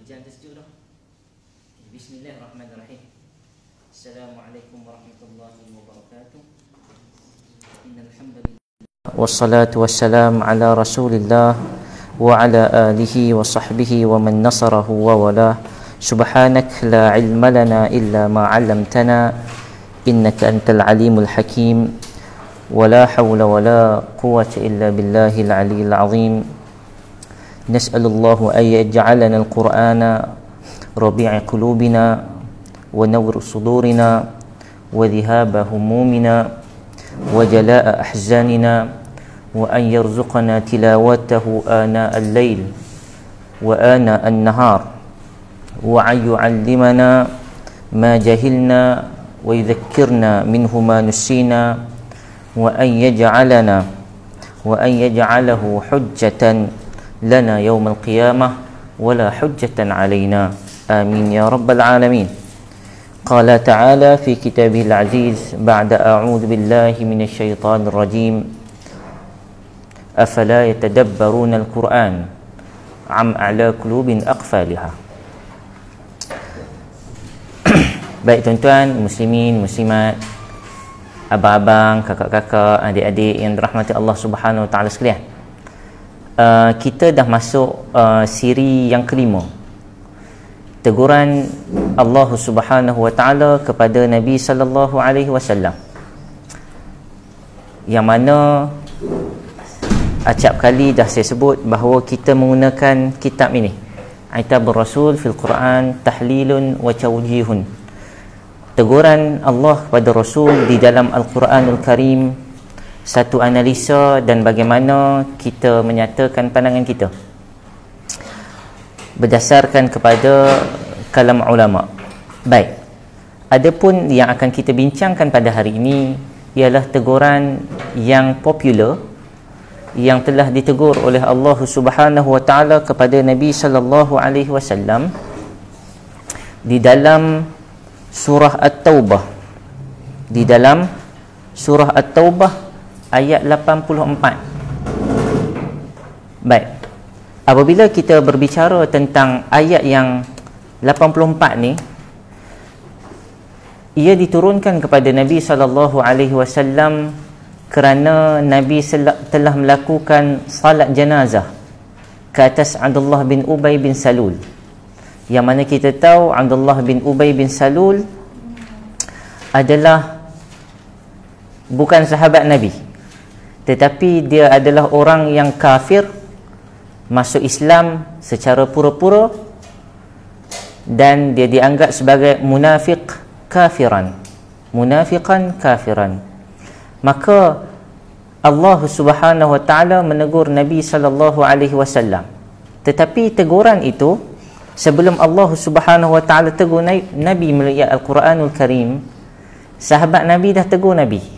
Hujan tersejuk dah. Bismillahirrahmanirrahim. Assalamualaikum warahmatullahi wabarakatuh. Innal hamdalillah wassalatu wassalamu ala Rasulillah wa ala alihi wa sahbihi wa man nasarahu wa wala. Subhanak la ilma lana illa ma 'allamtana innaka antal alimul hakim. ولا حول ولا قوة إلا بالله العلي العظيم. نسأل الله أن يجعلنا القرآن ربيع قلوبنا ونور صدورنا وذهاب همومنا وجلاء أحزاننا وأن يرزقنا تلاوته آناء الليل وآناء النهار وأن يعلمنا ما جهلنا ويذكرنا منه ما نسينا وأن يجعله حجة لنا يوم القيامة ولا حجة علينا آمين يا رب العالمين. قال تعالى في كتابه العزيز بعد أعوذ بالله من الشيطان الرجيم أفلا يتدبرون القرآن أم على قلوب أقفالها. Baik tuan-tuan, muslimin, muslimat, abang-abang, kakak-kakak, adik-adik yang dirahmati Allah Subhanahu Wa Taala sekalian. Kita dah masuk siri yang kelima. Teguran Allah Subhanahu Wa Taala kepada Nabi sallallahu alaihi wasallam. Yang mana acap kali dah saya sebut bahawa kita menggunakan kitab ini, Aitabur Rasul fil Quran tahlilun wa tawjihun. Teguran Allah kepada Rasul di dalam Al-Quranul Karim, satu analisa dan bagaimana kita menyatakan pandangan kita berdasarkan kepada kalam ulama. Baik, adapun yang akan kita bincangkan pada hari ini ialah teguran yang popular yang telah ditegur oleh Allah Subhanahu Wa Taala kepada Nabi sallallahu alaihi wasallam di dalam surah At-Taubah. Di dalam surah At-Taubah ayat 84. Baik, apabila kita berbicara tentang ayat yang 84 ni, ia diturunkan kepada Nabi sallallahu alaihi wasallam kerana Nabi telah melakukan salat jenazah ke atas Abdullah bin Ubay bin Salul. Yang mana kita tahu Abdullah bin Ubay bin Salul adalah bukan sahabat Nabi, tetapi dia adalah orang yang kafir, masuk Islam secara pura-pura, dan dia dianggap sebagai munafiq kafiran, munafiqan kafiran. Maka Allah Subhanahu Wa Taala menegur Nabi sallallahu alaihi wasallam. Tetapi teguran itu, sebelum Allah Subhanahu Wa Taala tegur Nabi melalui Al-Quranul Karim, sahabat Nabi dah tegur Nabi.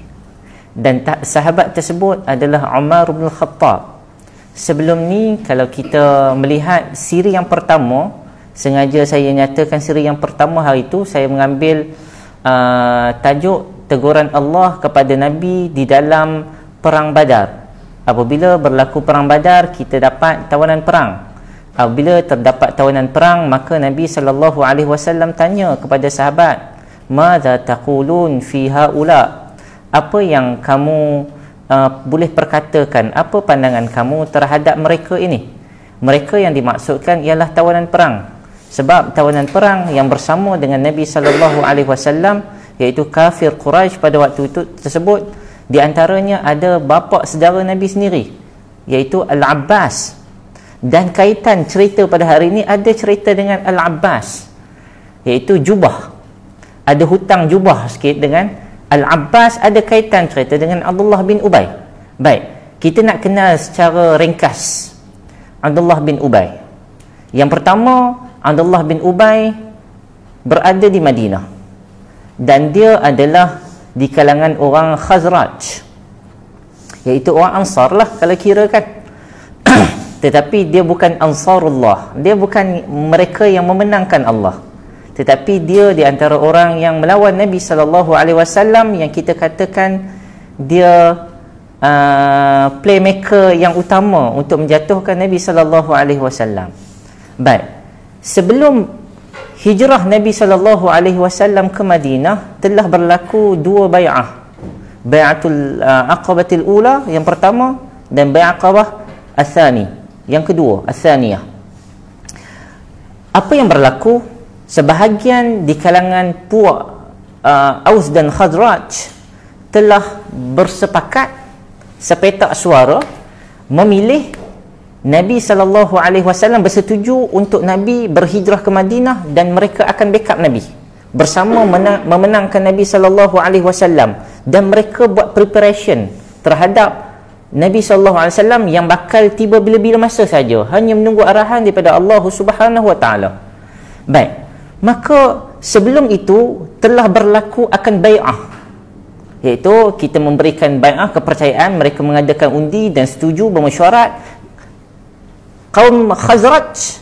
Dan sahabat tersebut adalah Umar bin Khattab. Sebelum ni, kalau kita melihat siri yang pertama, sengaja saya nyatakan siri yang pertama hari itu, saya mengambil tajuk teguran Allah kepada Nabi di dalam Perang Badar. Apabila berlaku Perang Badar, kita dapat tawanan perang. Apabila terdapat tawanan perang, maka Nabi sallallahu alaihi wasallam tanya kepada sahabat, "Madza taqulun fi haula?" Apa yang kamu boleh perkatakan, apa pandangan kamu terhadap mereka ini? Mereka yang dimaksudkan ialah tawanan perang. Sebab tawanan perang yang bersama dengan Nabi sallallahu alaihi wasallam, iaitu kafir Quraisy pada waktu itu tersebut, di antaranya ada bapa saudara Nabi sendiri, iaitu Al-Abbas. Dan kaitan cerita pada hari ini ada cerita dengan Al-Abbas, iaitu jubah. Ada hutang jubah sikit dengan Al-Abbas, ada kaitan cerita dengan Abdullah bin Ubay. Baik, kita nak kenal secara ringkas Abdullah bin Ubay. Yang pertama, Abdullah bin Ubay berada di Madinah, dan dia adalah di kalangan orang Khazraj, iaitu orang Ansar lah kalau kira kan. Tetapi dia bukan Ansarullah, dia bukan mereka yang memenangkan Allah, tetapi dia di antara orang yang melawan Nabi sallallahu alaihi wasallam, yang kita katakan dia playmaker yang utama untuk menjatuhkan Nabi sallallahu alaihi wasallam. Baik, sebelum hijrah Nabi SAW ke Madinah telah berlaku dua bai'ah. Bai'atul Aqabatil Ula yang pertama dan Bai'aqabah Al-Thani yang kedua, Al-Thaniyah. Apa yang berlaku? Sebahagian di kalangan puak Aus dan Khazraj telah bersepakat sepetak suara memilih Nabi SAW bersetuju untuk Nabi berhijrah ke Madinah dan mereka akan backup Nabi bersama memenangkan Nabi SAW, dan mereka buat preparation terhadap Nabi SAW yang bakal tiba bila-bila masa saja, hanya menunggu arahan daripada Allah Subhanahu Wa Taala. Baik, maka sebelum itu telah berlaku akan bai'ah, iaitu kita memberikan bai'ah kepercayaan, mereka mengadakan undi dan setuju bermesyuarat. Kaum Khazraj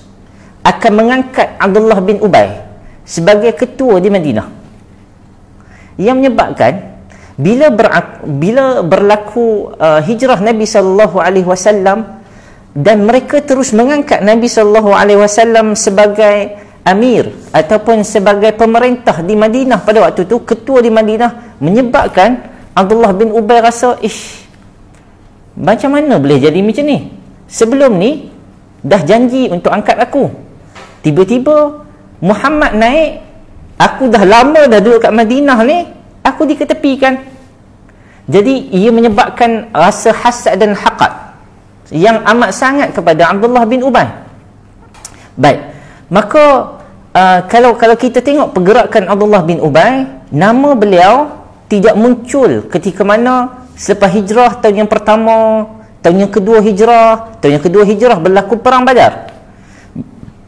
akan mengangkat Abdullah bin Ubay sebagai ketua di Madinah, yang menyebabkan bila berlaku hijrah Nabi SAW dan mereka terus mengangkat Nabi SAW sebagai amir ataupun sebagai pemerintah di Madinah pada waktu itu, ketua di Madinah, menyebabkan Abdullah bin Ubay rasa, macam mana boleh jadi macam ni? Sebelum ni dah janji untuk angkat aku, tiba-tiba Muhammad naik, aku dah lama dah duduk kat Madinah ni, aku diketepikan. Jadi ia menyebabkan rasa hasad dan haqad yang amat sangat kepada Abdullah bin Ubay. Baik, maka kalau kita tengok pergerakan Abdullah bin Ubay, nama beliau tidak muncul ketika mana selepas hijrah tahun yang pertama, tahun yang kedua hijrah berlaku perang Badar.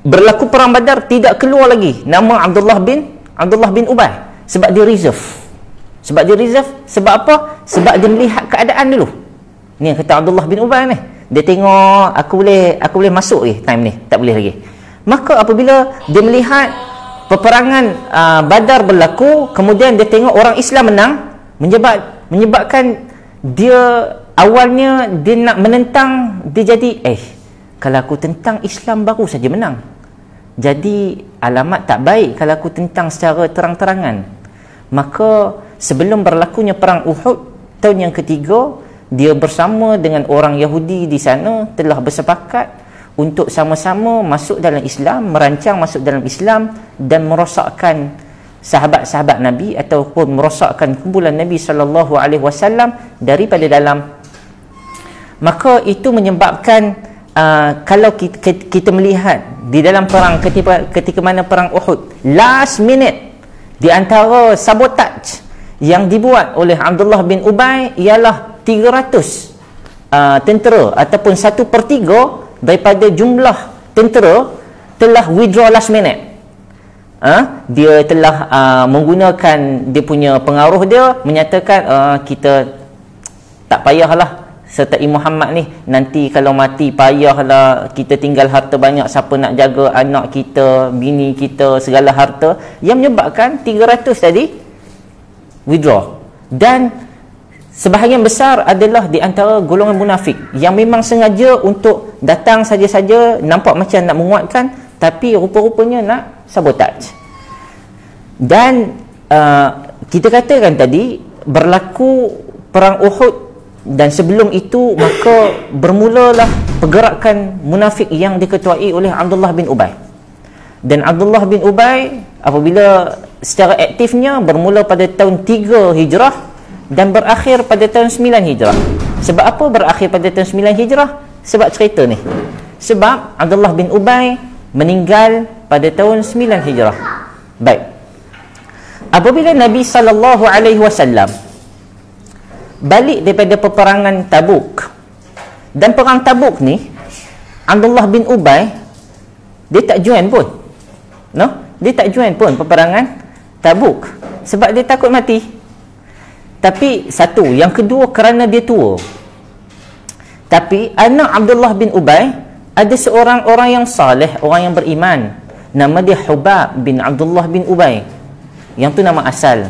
Berlaku perang Badar tidak keluar lagi nama Abdullah bin Ubay, sebab dia reserve. Sebab apa? Sebab dia melihat keadaan dulu. Ni yang kata Abdullah bin Ubay ni, dia tengok aku boleh masuk time ni, tak boleh lagi. Maka apabila dia melihat peperangan Badar berlaku, kemudian dia tengok orang Islam menang, menyebabkan dia awalnya dia nak menentang, dia jadi kalau aku tentang Islam baru saja menang, jadi alamat tak baik kalau aku tentang secara terang-terangan. Maka sebelum berlakunya perang Uhud tahun yang ketiga, dia bersama dengan orang Yahudi di sana telah bersepakat untuk sama-sama masuk dalam Islam, merancang masuk dalam Islam dan merosakkan sahabat-sahabat Nabi ataupun merosakkan kumpulan Nabi SAW daripada dalam. Maka itu menyebabkan kalau kita melihat di dalam perang ketika mana perang Uhud, last minute di antara sabotaj yang dibuat oleh Abdullah bin Ubay ialah 300 tentera ataupun 1/3 daripada jumlah tentera telah withdraw last minute. Dia telah menggunakan dia punya pengaruh dia, menyatakan kita tak payahlah sertai Muhammad ni, nanti kalau mati payahlah kita tinggal harta banyak, siapa nak jaga anak kita, bini kita, segala harta, yang menyebabkan 300 tadi withdraw. Dan sebahagian besar adalah di antara golongan munafik yang memang sengaja untuk datang saja-saja, nampak macam nak menguatkan, tapi rupa-rupanya nak sabotaj. Dan kita katakan tadi berlaku perang Uhud, dan sebelum itu maka bermulalah pergerakan munafik yang diketuai oleh Abdullah bin Ubay. Dan Abdullah bin Ubay apabila secara aktifnya bermula pada tahun 3 Hijrah dan berakhir pada tahun 9 Hijrah. Sebab apa berakhir pada tahun 9 Hijrah? Sebab cerita ni. Sebab Abdullah bin Ubay meninggal pada tahun 9 Hijrah. Baik. Apabila Nabi SAW balik daripada peperangan Tabuk, dan perang Tabuk ni Abdullah bin Ubay dia tak join pun, dia tak join pun peperangan Tabuk sebab dia takut mati. Tapi satu, yang kedua kerana dia tua. Tapi anak Abdullah bin Ubay ada seorang orang yang saleh, orang yang beriman, nama dia Hubab bin Abdullah bin Ubay, yang tu nama asal.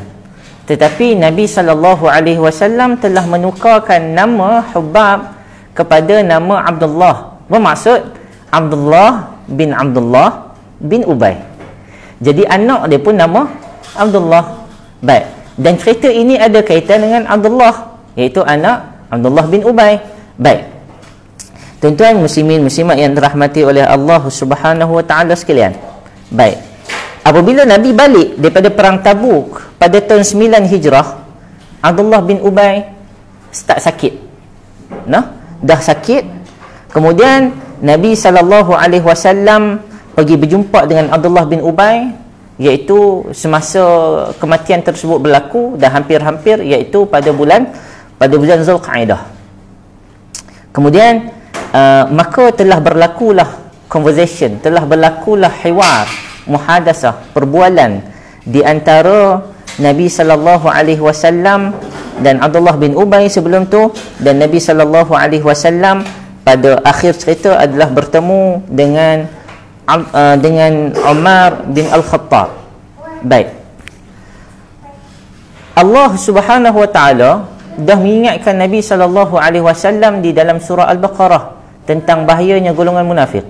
Tetapi Nabi SAW telah menukarkan nama Hubab kepada nama Abdullah. Bermaksud Abdullah bin Abdullah bin Ubay. Jadi anak dia pun nama Abdullah. Baik. Dan cerita ini ada kaitan dengan Abdullah, iaitu anak Abdullah bin Ubay. Baik. Tuan-tuan muslimin muslimat yang dirahmati oleh Allah Subhanahu wa taala sekalian. Baik. Apabila Nabi balik daripada perang Tabuk pada tahun 9 Hijrah, Abdullah bin Ubay start sakit. Dah sakit. Kemudian Nabi SAW pergi berjumpa dengan Abdullah bin Ubay, iaitu semasa kematian tersebut berlaku dan hampir-hampir, iaitu pada bulan Zulqa'dah. Kemudian maka telah berlakulah conversation, telah berlakulah hiwar, muhadasah, perbualan di antara Nabi SAW dan Abdullah bin Ubay sebelum tu, dan Nabi SAW pada akhir cerita adalah bertemu dengan Umar bin Al-Khattab. Baik. Allah Subhanahu wa taala dah mengingatkan Nabi SAW di dalam surah Al-Baqarah tentang bahayanya golongan munafik.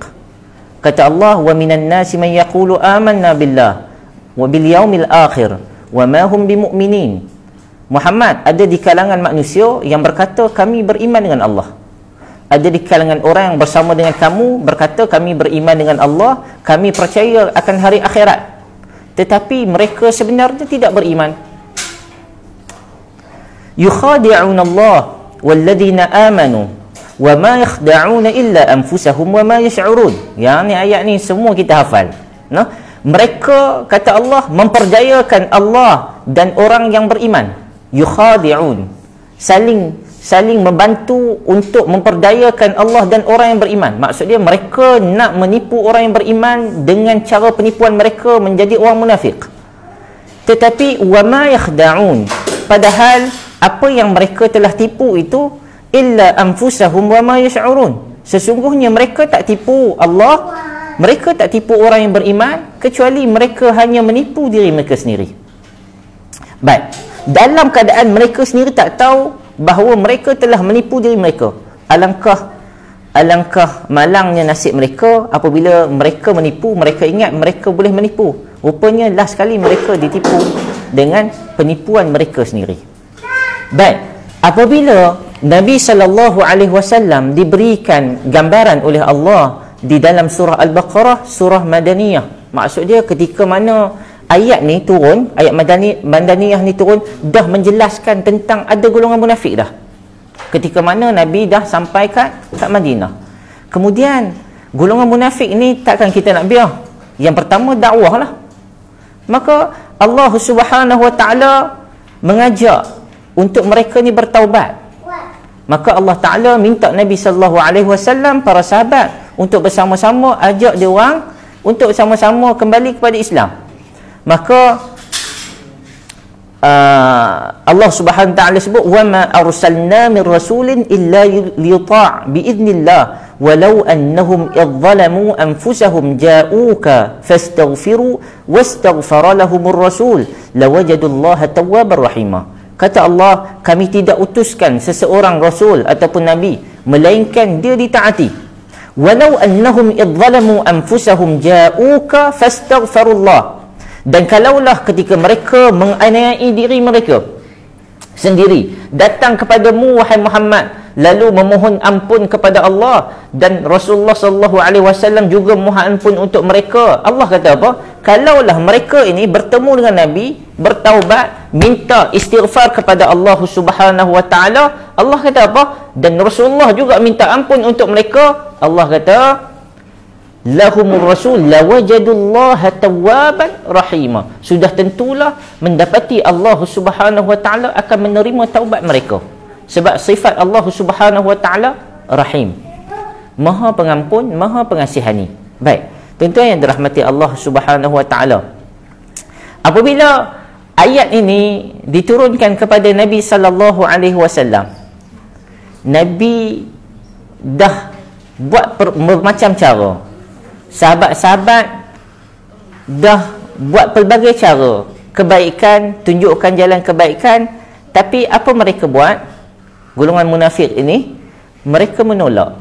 Kata Allah, wa minan nasi man yaqulu amanna billah wa bil yaumil akhir wa ma hum bimu'minin. Muhammad, ada di kalangan manusia yang berkata kami beriman dengan Allah. Ada di kalangan orang yang bersama dengan kamu berkata kami beriman dengan Allah, kami percaya akan hari akhirat, tetapi mereka sebenarnya tidak beriman. Yukhadi'una Allah walladhina amanu wa ma yakhda'una illa anfusahum wa ma yash'urun. Yang ni ayat ni semua kita hafal. Mereka, kata Allah, memperdayakan Allah dan orang yang beriman. Yukhadi'un, saling membantu untuk memperdayakan Allah dan orang yang beriman. Maksud dia mereka nak menipu orang yang beriman dengan cara penipuan mereka menjadi orang munafik. Tetapi wa ma yakhda'un, padahal apa yang mereka telah tipu itu illa anfusahum wa ma yash'urun. Sesungguhnya mereka tak tipu Allah, mereka tak tipu orang yang beriman, kecuali mereka hanya menipu diri mereka sendiri. Baik, dalam keadaan mereka sendiri tak tahu bahawa mereka telah menipu diri mereka. Alangkah malangnya nasib mereka apabila mereka menipu, mereka ingat mereka boleh menipu. Rupanya last sekali mereka ditipu dengan penipuan mereka sendiri. Baik, apabila Nabi SAW diberikan gambaran oleh Allah di dalam surah Al-Baqarah, surah Madaniyah. Maksud dia ketika mana ayat ni turun, ayat Madaniyah ni turun, dah menjelaskan tentang ada golongan munafik dah. Ketika mana Nabi dah sampai kat Madinah. Kemudian golongan munafik ni takkan kita nak biar. Yang pertama dakwah lah. Maka Allah Subhanahu wa taala mengajak untuk mereka ni bertaubat. Maka Allah Taala minta Nabi SAW, para sahabat, untuk bersama-sama ajak dia orang untuk sama-sama kembali kepada Islam. Maka Allah Subhanahu wa taala sebut, wa ma arsalna min rasulin illa liyuta' bi idznillah walau annahum idzalamu anfusahum ja'uka fastaghfiru wastaghfara lahumur rasul lawajadullaha tawwabar rahimah. Kata Allah, kami tidak utuskan seseorang rasul ataupun nabi melainkan dia ditaati. Walau annahum idzalamu anfusahum ja'uka fastaghfirullah. Dan kalaulah ketika mereka menganiayai diri mereka sendiri datang kepadamu wahai Muhammad, lalu memohon ampun kepada Allah, dan Rasulullah SAW juga mohon ampun untuk mereka. Allah kata apa? Kalaulah mereka ini bertemu dengan Nabi, bertaubat, minta istighfar kepada Allah Subhanahu wa taala, Allah kata apa? Dan Rasulullah juga minta ampun untuk mereka. Allah kata lahumur rasul lawajadullaha tawwaban rahimah. Sudah tentulah mendapati Allah Subhanahu wa taala akan menerima taubat mereka. Sebab sifat Allah Subhanahu wa taala Rahim, Maha Pengampun, Maha Pengasihani. Baik, tuan-tuan yang dirahmati Allah Subhanahu wa taala, apabila ayat ini diturunkan kepada Nabi sallallahu alaihi wasallam, Nabi dah buat bermacam cara. Sahabat-sahabat dah buat pelbagai cara kebaikan, tunjukkan jalan kebaikan, tapi apa mereka buat? Golongan munafik ini mereka menolak.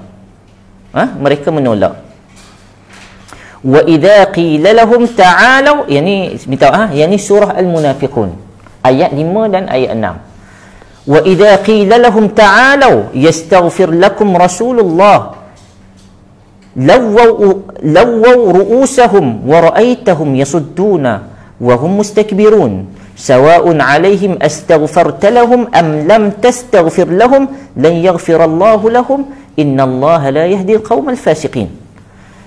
Mereka menolak. Wa idza qila lahum ta'alu, yani minta yani surah Al-Munafiqun ayat 5 dan ayat 6. Wa idza qila lahum ta'alu yastaghfir lakum Rasulullah lawaw ru'usahum wa ra'aitahum yasudduna wa hum mustakbirun sawa'un 'alaihim astaghfarta lahum am lam tastaghfir lahum lan yaghfirallahu lahum innallaha la yahdi al-qaumal fasiqin.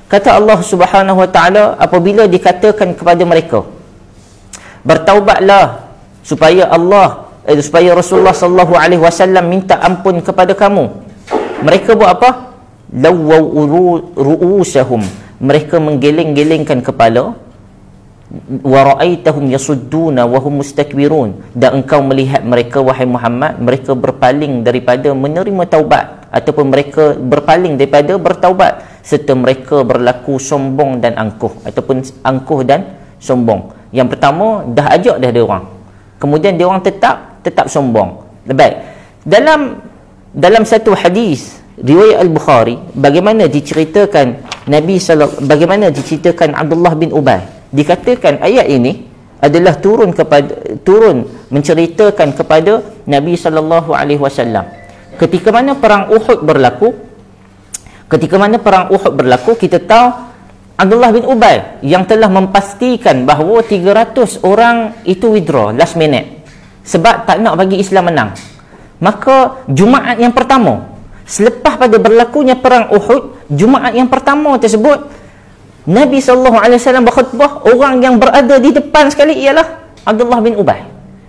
Kata Allah Subhanahu wa taala apabila dikatakan kepada mereka, bertaubatlah supaya supaya Rasulullah sallallahu alaihi wasallam minta ampun kepada kamu. Mereka buat apa? Lawaw ru'usahum, mereka menggeleng-gelengkan kepala. Wa ra'aitahum yasudduna wa hum mustakbirun, dan engkau melihat mereka wahai Muhammad, mereka berpaling daripada menerima taubat ataupun mereka berpaling daripada bertaubat, serta mereka berlaku sombong dan angkuh ataupun angkuh dan sombong. Yang pertama dah ajak dah dia orang, kemudian dia orang tetap sombong. Baik, dalam satu hadis riwayat Al-Bukhari bagaimana diceritakan bagaimana diceritakan Abdullah bin Ubay, dikatakan ayat ini adalah turun menceritakan kepada Nabi sallallahu alaihi wasallam ketika mana perang Uhud berlaku. Kita tahu Abdullah bin Ubay yang telah memastikan bahawa 300 orang itu withdraw last minute sebab tak nak bagi Islam menang. Maka Jumaat yang pertama selepas pada berlakunya perang Uhud, Jumaat yang pertama tersebut Nabi SAW berkhutbah, orang yang berada di depan sekali ialah Abdullah bin Ubay.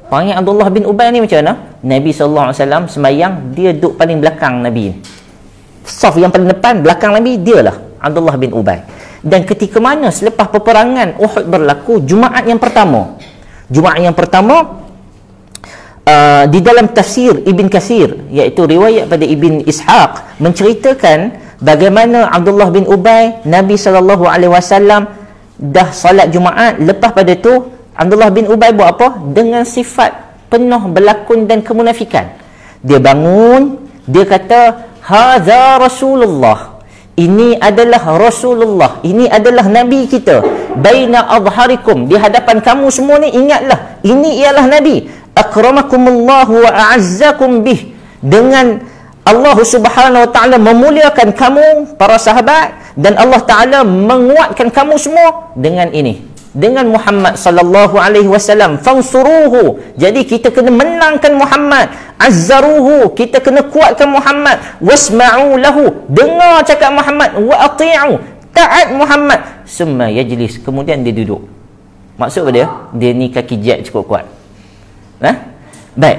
Orang yang Abdullah bin Ubay ni macam mana? Nabi SAW sembahyang, dia duduk paling belakang Nabi. Saf yang paling depan, belakang Nabi, dialah Abdullah bin Ubay. Dan ketika mana selepas peperangan Uhud berlaku, Jumaat yang pertama di dalam tafsir Ibn Kathir, iaitu riwayat pada Ibn Ishaq, menceritakan bagaimana Abdullah bin Ubay, Nabi SAW dah salat Jumaat. Lepas pada tu Abdullah bin Ubay buat apa? Dengan sifat penuh berlakon dan kemunafikan, dia bangun, dia kata, hadza Rasulullah, ini adalah Rasulullah, ini adalah Nabi kita, baina adharikum, di hadapan kamu semua ni, ingatlah ini ialah Nabi, akramakumullahu wa a'azzakum bih, dengan Allah Subhanahu wa taala memuliakan kamu para sahabat, dan Allah taala menguatkan kamu semua dengan ini, dengan Muhammad sallallahu alaihi wasallam. Fansuruhu, jadi kita kena menangkan Muhammad. Azzaruhu, kita kena kuatkan Muhammad. Wasma'u lahu, dengar cakap Muhammad. Wa ati'u, taat Muhammad. Summa yajlis, kemudian dia duduk. Maksud dia ni kaki jet cukup kuat. Baik,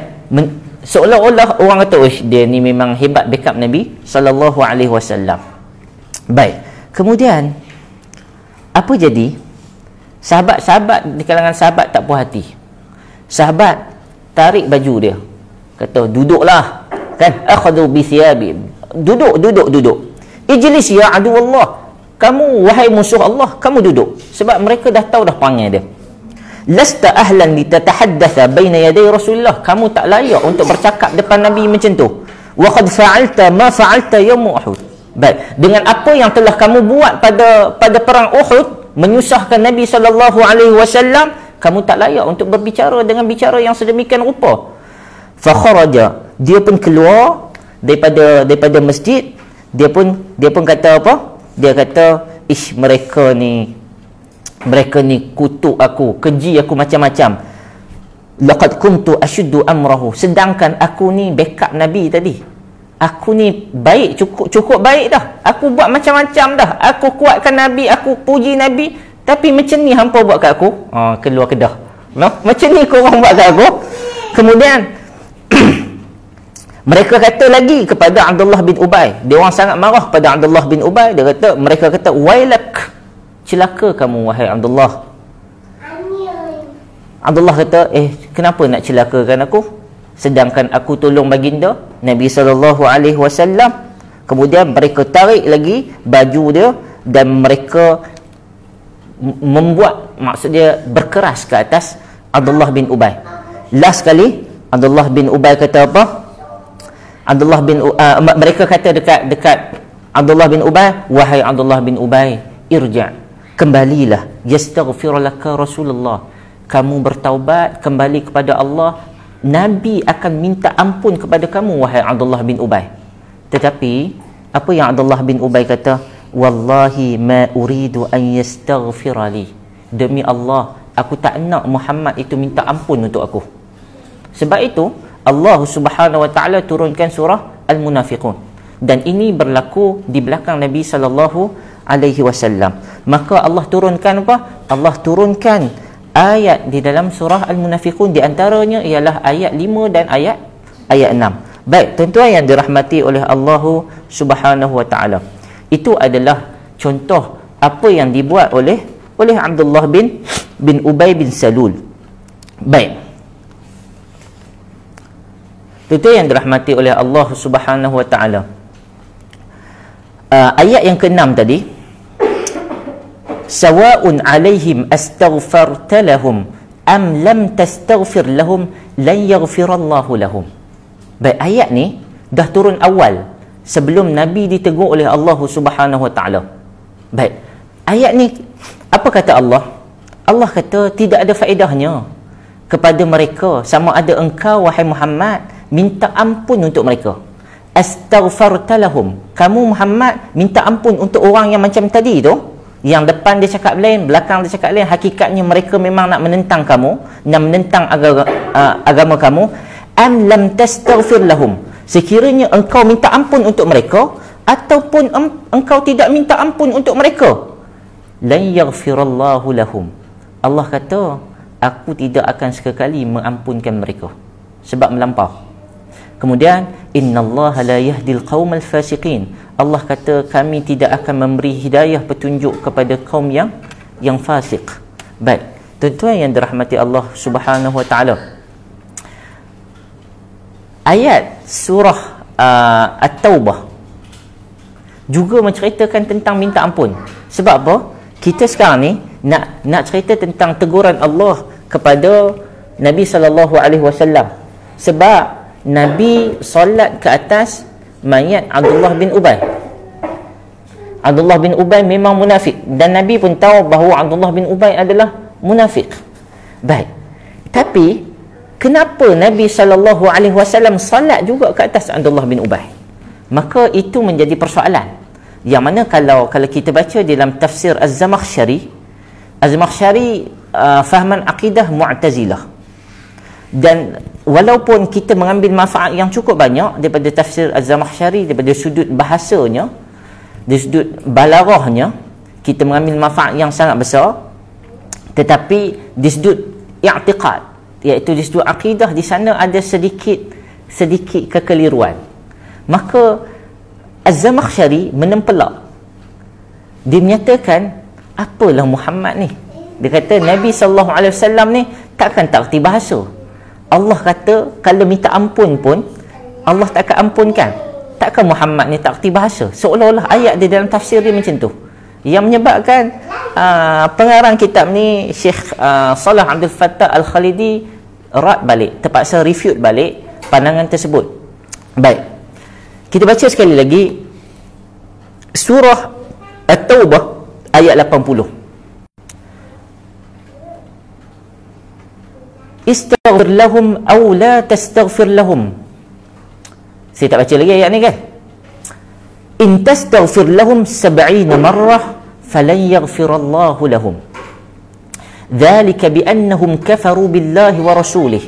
seolah-olah orang kata, dia ni memang hebat backup Nabi sallallahu alaihi wasallam. Baik, kemudian apa jadi? Sahabat-sahabat di kalangan sahabat tak puas hati. Sahabat tarik baju dia, kata, duduklah, kan, akhadhu bi thiyabi, duduk. Ijlis ya adu Allah, kamu wahai musuh Allah, kamu duduk. Sebab mereka dah tahu dah perangai dia. Lasta ahlan litatahaddatha baina yaday Rasulullah, kamu tak layak untuk bercakap depan Nabi macam tu. Wa qad fa'alta ma fa'alta yawm Uhud. Baik, dengan apa yang telah kamu buat pada perang Uhud, menyusahkan Nabi sallallahu alaihi wasallam, kamu tak layak untuk berbicara dengan bicara yang sedemikian rupa. Fa kharaja, dia pun keluar daripada masjid. Dia pun kata apa? Dia kata, mereka ni kutuk aku, keji aku macam-macam. Laqad kuntu ashuddu amrahu, sedangkan aku ni backup Nabi tadi. Aku ni baik, cukup baik dah. Aku buat macam-macam dah. Aku kuatkan Nabi, aku puji Nabi. Tapi macam ni hampa buat kat aku. Keluar kedah. Macam ni korang buat kat aku. Kemudian mereka kata lagi kepada Abdullah bin Ubay. Dia orang sangat marah pada Abdullah bin Ubay. Mereka kata, wailak, celaka kamu wahai Abdullah. Abdullah kata, kenapa nak celakakan aku? Sedangkan aku tolong baginda Nabi SAW. Kemudian mereka tarik lagi baju dia dan mereka membuat, maksudnya berkeras ke atas Abdullah bin Ubay. Last kali Abdullah bin Ubay kata apa? Mereka kata dekat Abdullah bin Ubay, wahai Abdullah bin Ubay, irja', kembalilah, yastaghfir laka Rasulullah, kamu bertaubat kembali kepada Allah, Nabi akan minta ampun kepada kamu wahai Abdullah bin Ubay. Tetapi apa yang Abdullah bin Ubay kata? Wallahi ma uridu an yastaghfira li, demi Allah aku tak nak Muhammad itu minta ampun untuk aku. Sebab itu Allah Subhanahu wa taala turunkan surah Al-Munafiqun, dan ini berlaku di belakang Nabi sallallahu alaihi wasallam. Maka Allah turunkan apa? Allah turunkan ayat di dalam surah Al-Munafiqun, di antaranya ialah ayat 5 dan ayat 6. Baik, tuan-tuan yang dirahmati oleh Allah Subhanahu wa taala, itu adalah contoh apa yang dibuat oleh Abdullah bin Ubay bin Salul. Baik, tuan-tuan yang dirahmati oleh Allah Subhanahu wa taala, ayat yang ke-6 tadi, sawa'un alaihim astaghfarta lahum am lam tastaghfir lahum lan yaghfirallahu lahum. Baik, ayat ni dah turun awal sebelum Nabi ditegur oleh Allah Subhanahu wa taala. Baik, ayat ni apa kata Allah? Allah kata tidak ada faedahnya kepada mereka sama ada engkau wahai Muhammad minta ampun untuk mereka. Astaghfarta lahum, kamu Muhammad minta ampun untuk orang yang macam tadi tu, yang depan dia cakap lain, belakang dia cakap lain, hakikatnya mereka memang nak menentang kamu, nak menentang agama kamu. Am lam tastaghfir lahum, sekiranya engkau minta ampun untuk mereka ataupun engkau tidak minta ampun untuk mereka, lan yaghfirallahu lahum, Allah kata aku tidak akan sekali mengampunkan mereka sebab melampau. Kemudian innallaha la yahdil qaumal fasiqin, Allah kata kami tidak akan memberi hidayah petunjuk kepada kaum yang fasik. Baik, tuan-tuan yang dirahmati Allah Subhanahu wa taala, ayat surah At-Taubah juga menceritakan tentang minta ampun. Sebab apa? Kita sekarang ni nak cerita tentang teguran Allah kepada Nabi sallallahu alaihi wasallam, sebab Nabi solat ke atas mayat Abdullah bin Ubay. Abdullah bin Ubay memang munafik, dan Nabi pun tahu bahawa Abdullah bin Ubay adalah munafik. Baik, tapi kenapa Nabi sallallahu alaihi wasallam solat juga ke atas Abdullah bin Ubay? Maka itu menjadi persoalan, yang mana kalau kita baca dalam tafsir Az-Zamakhsyari fahman akidah Mu'tazilah, dan walaupun kita mengambil manfaat yang cukup banyak daripada tafsir Az-Zamakhsyari daripada sudut bahasanya, dari sudut balaghahnya kita mengambil manfaat yang sangat besar, tetapi di sudut i'tiqad, iaitu di sudut akidah, di sana ada sedikit kekeliruan. Maka Az-Zamakhsyari menempelak, dia menyatakan apalah Muhammad ni, dia kata Nabi SAW ni takkan tak erti bahasa. Allah kata kalau minta ampun pun Allah tak akan ampunkan. Takkan Muhammad ni tak erti bahasa? Seolah-olah ayat di dalam tafsir dia macam tu, yang menyebabkan pengarang kitab ni Syekh Salah Abdul Fattah Al-Khalidi rad balik, terpaksa refute balik pandangan tersebut. Baik, kita baca sekali lagi surah At-Taubah ayat 80. Istaghfir lahum aw la tastaghfir lahum. Saya tak baca lagi ayat ni kan. In tastaghfir lahum 70 marrah falan yaghfirallahu lahum. Dhalika biannahum kafaru billahi wa rasulih.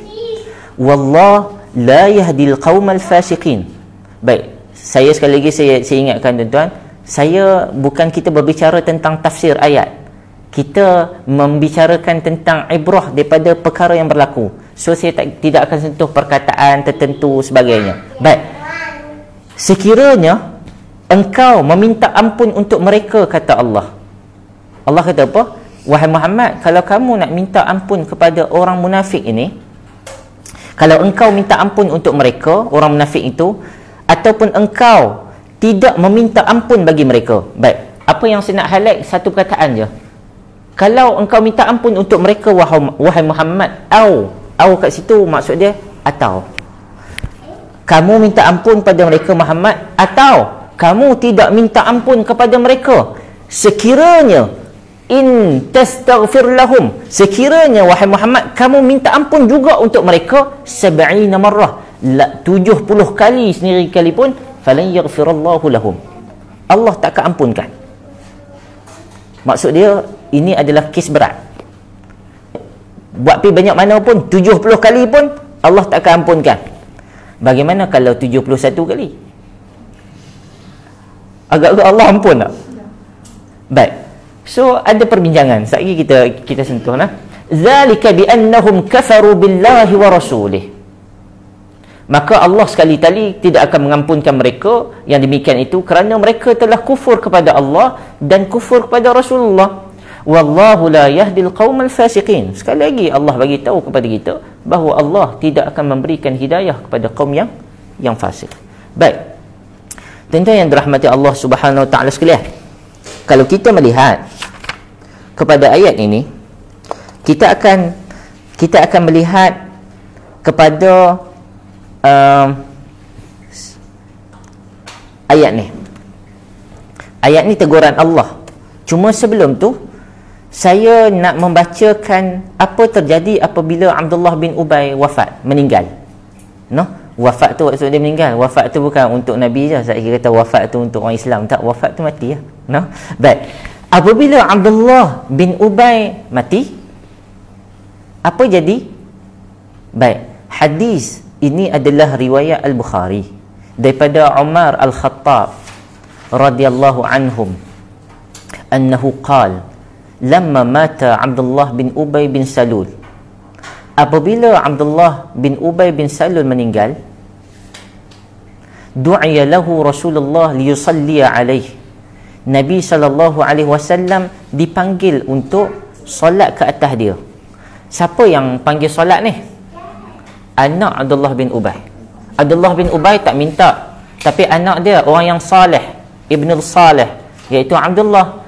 Wallah la yahdil qaumal fasiqin. Baik, saya sekali lagi saya ingatkan tuan-tuan, saya bukan kita berbicara tentang tafsir ayat, kita membicarakan tentang ibrah daripada perkara yang berlaku. So saya tidak akan sentuh perkataan tertentu sebagainya. Baik, sekiranya engkau meminta ampun untuk mereka, kata Allah. Allah kata apa? Wahai Muhammad, kalau kamu nak minta ampun kepada orang munafik ini, kalau engkau minta ampun untuk mereka, orang munafik itu, ataupun engkau tidak meminta ampun bagi mereka. Baik, apa yang saya nak highlight satu perkataan je. Kalau engkau minta ampun untuk mereka wahai Muhammad, au kat situ maksud dia atau. Kamu minta ampun pada mereka Muhammad, atau kamu tidak minta ampun kepada mereka, sekiranya in tastaghfir lahum, sekiranya wahai Muhammad kamu minta ampun juga untuk mereka 70 marrah, 70 kali sendiri kali pun, falan yaghfirallahu lahum, Allah tak akan ampunkan. Maksud dia ini adalah kes berat. Buat pergi banyak mana pun 70 kali pun Allah tak akan ampunkan. Bagaimana kalau 71 kali? Agak-agak Allah ampun tak? Baik. So ada perbincangan. Sekali kita sentuh nah. Zalika bi annahum kafaru billahi wa rasulih. Maka Allah sekali tali tidak akan mengampunkan mereka yang demikian itu kerana mereka telah kufur kepada Allah dan kufur kepada Rasulullah. Wallahu la yahdil qaumal fasiqin. Sekali lagi Allah bagi tahu kepada kita bahawa Allah tidak akan memberikan hidayah kepada kaum yang fasik. Baik. Tuan-tuan yang dirahmati Allah Subhanahu wa taala sekalian, kalau kita melihat kepada ayat ini, kita akan melihat kepada ayat ni. Ayat ni teguran Allah. Cuma sebelum tu saya nak membacakan apa terjadi apabila Abdullah bin Ubay wafat, meninggal. Wafat tu maksud dia meninggal. Wafat tu bukan untuk Nabi je. Saya kata wafat tu untuk orang Islam. Tak, wafat tu mati ya. Baik. Apabila Abdullah bin Ubay mati, apa jadi? Baik. Hadis ini adalah riwayat Al-Bukhari daripada Umar Al-Khattab radhiyallahu anhum annahu qala lamma mata Abdullah bin Ubay bin Salul, apabila Abdullah bin Ubay bin Salul meninggal, du'iya lahu Rasulullah liyusalli alaihi, Nabi SAW dipanggil untuk solat ke atas dia. Siapa yang panggil solat ni? Anak Abdullah bin Ubay. Abdullah bin Ubay tak minta, tapi anak dia orang yang saleh, Ibnul Saleh, iaitu Abdullah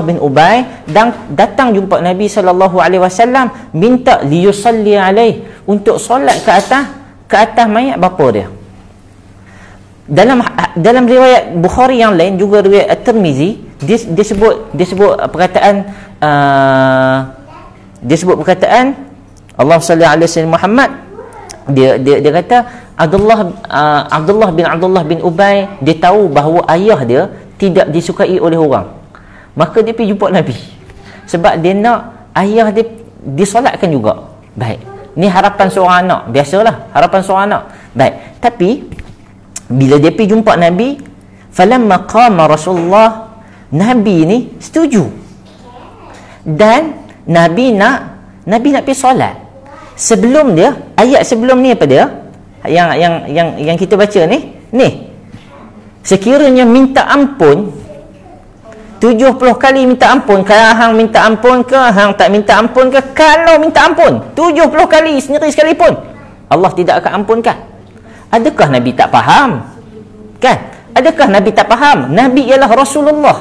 bin Ubay, dan datang jumpa Nabi SAW, minta liyusalli alaih, untuk solat ke atas mayat bapa dia. Dalam riwayat Bukhari yang lain, juga riwayat At-Tirmizi, dia sebut perkataan Allah salli alaihi wasallam Muhammad, dia kata Abdullah bin Ubay, dia tahu bahawa ayah dia tidak disukai oleh orang, maka dia pergi jumpa Nabi sebab dia nak ayah dia disolatkan juga. Baik, ni harapan seorang anak, biasalah harapan seorang anak. Baik, tapi bila dia pergi jumpa Nabi, falamma qama Rasulullah, Nabi ni setuju, dan Nabi nak pergi solat. Sebelum dia, ayat sebelum ni apa dia? Yang kita baca ni, sekiranya minta ampun 70 kali minta ampun, kalau hang minta ampun ke, hang tak minta ampun ke, kalau minta ampun 70 kali sendiri sekalipun, Allah tidak akan ampunkan. Adakah Nabi tak faham? Kan? Adakah Nabi tak faham? Nabi ialah Rasulullah.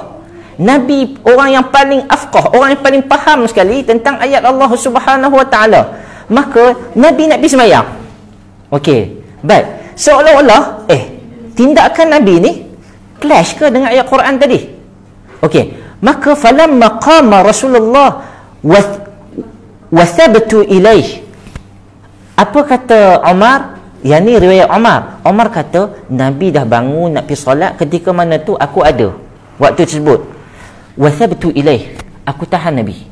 Nabi orang yang paling afqah, orang yang paling faham sekali tentang ayat Allah Subhanahu wa taala. Maka Nabi nak pergi sembahyang. Okey. Baik. Seolah-olah tindakan Nabi ni clash ke dengan ayat Quran tadi? Okey. Maka falamma qama Rasulullah wa thabatu ilaih. Apa kata Umar? Yang ni riwayat Umar. Umar kata Nabi dah bangun nak pergi solat, ketika mana tu aku ada waktu tersebut. Wa thabatu ilaih. Aku tahan Nabi.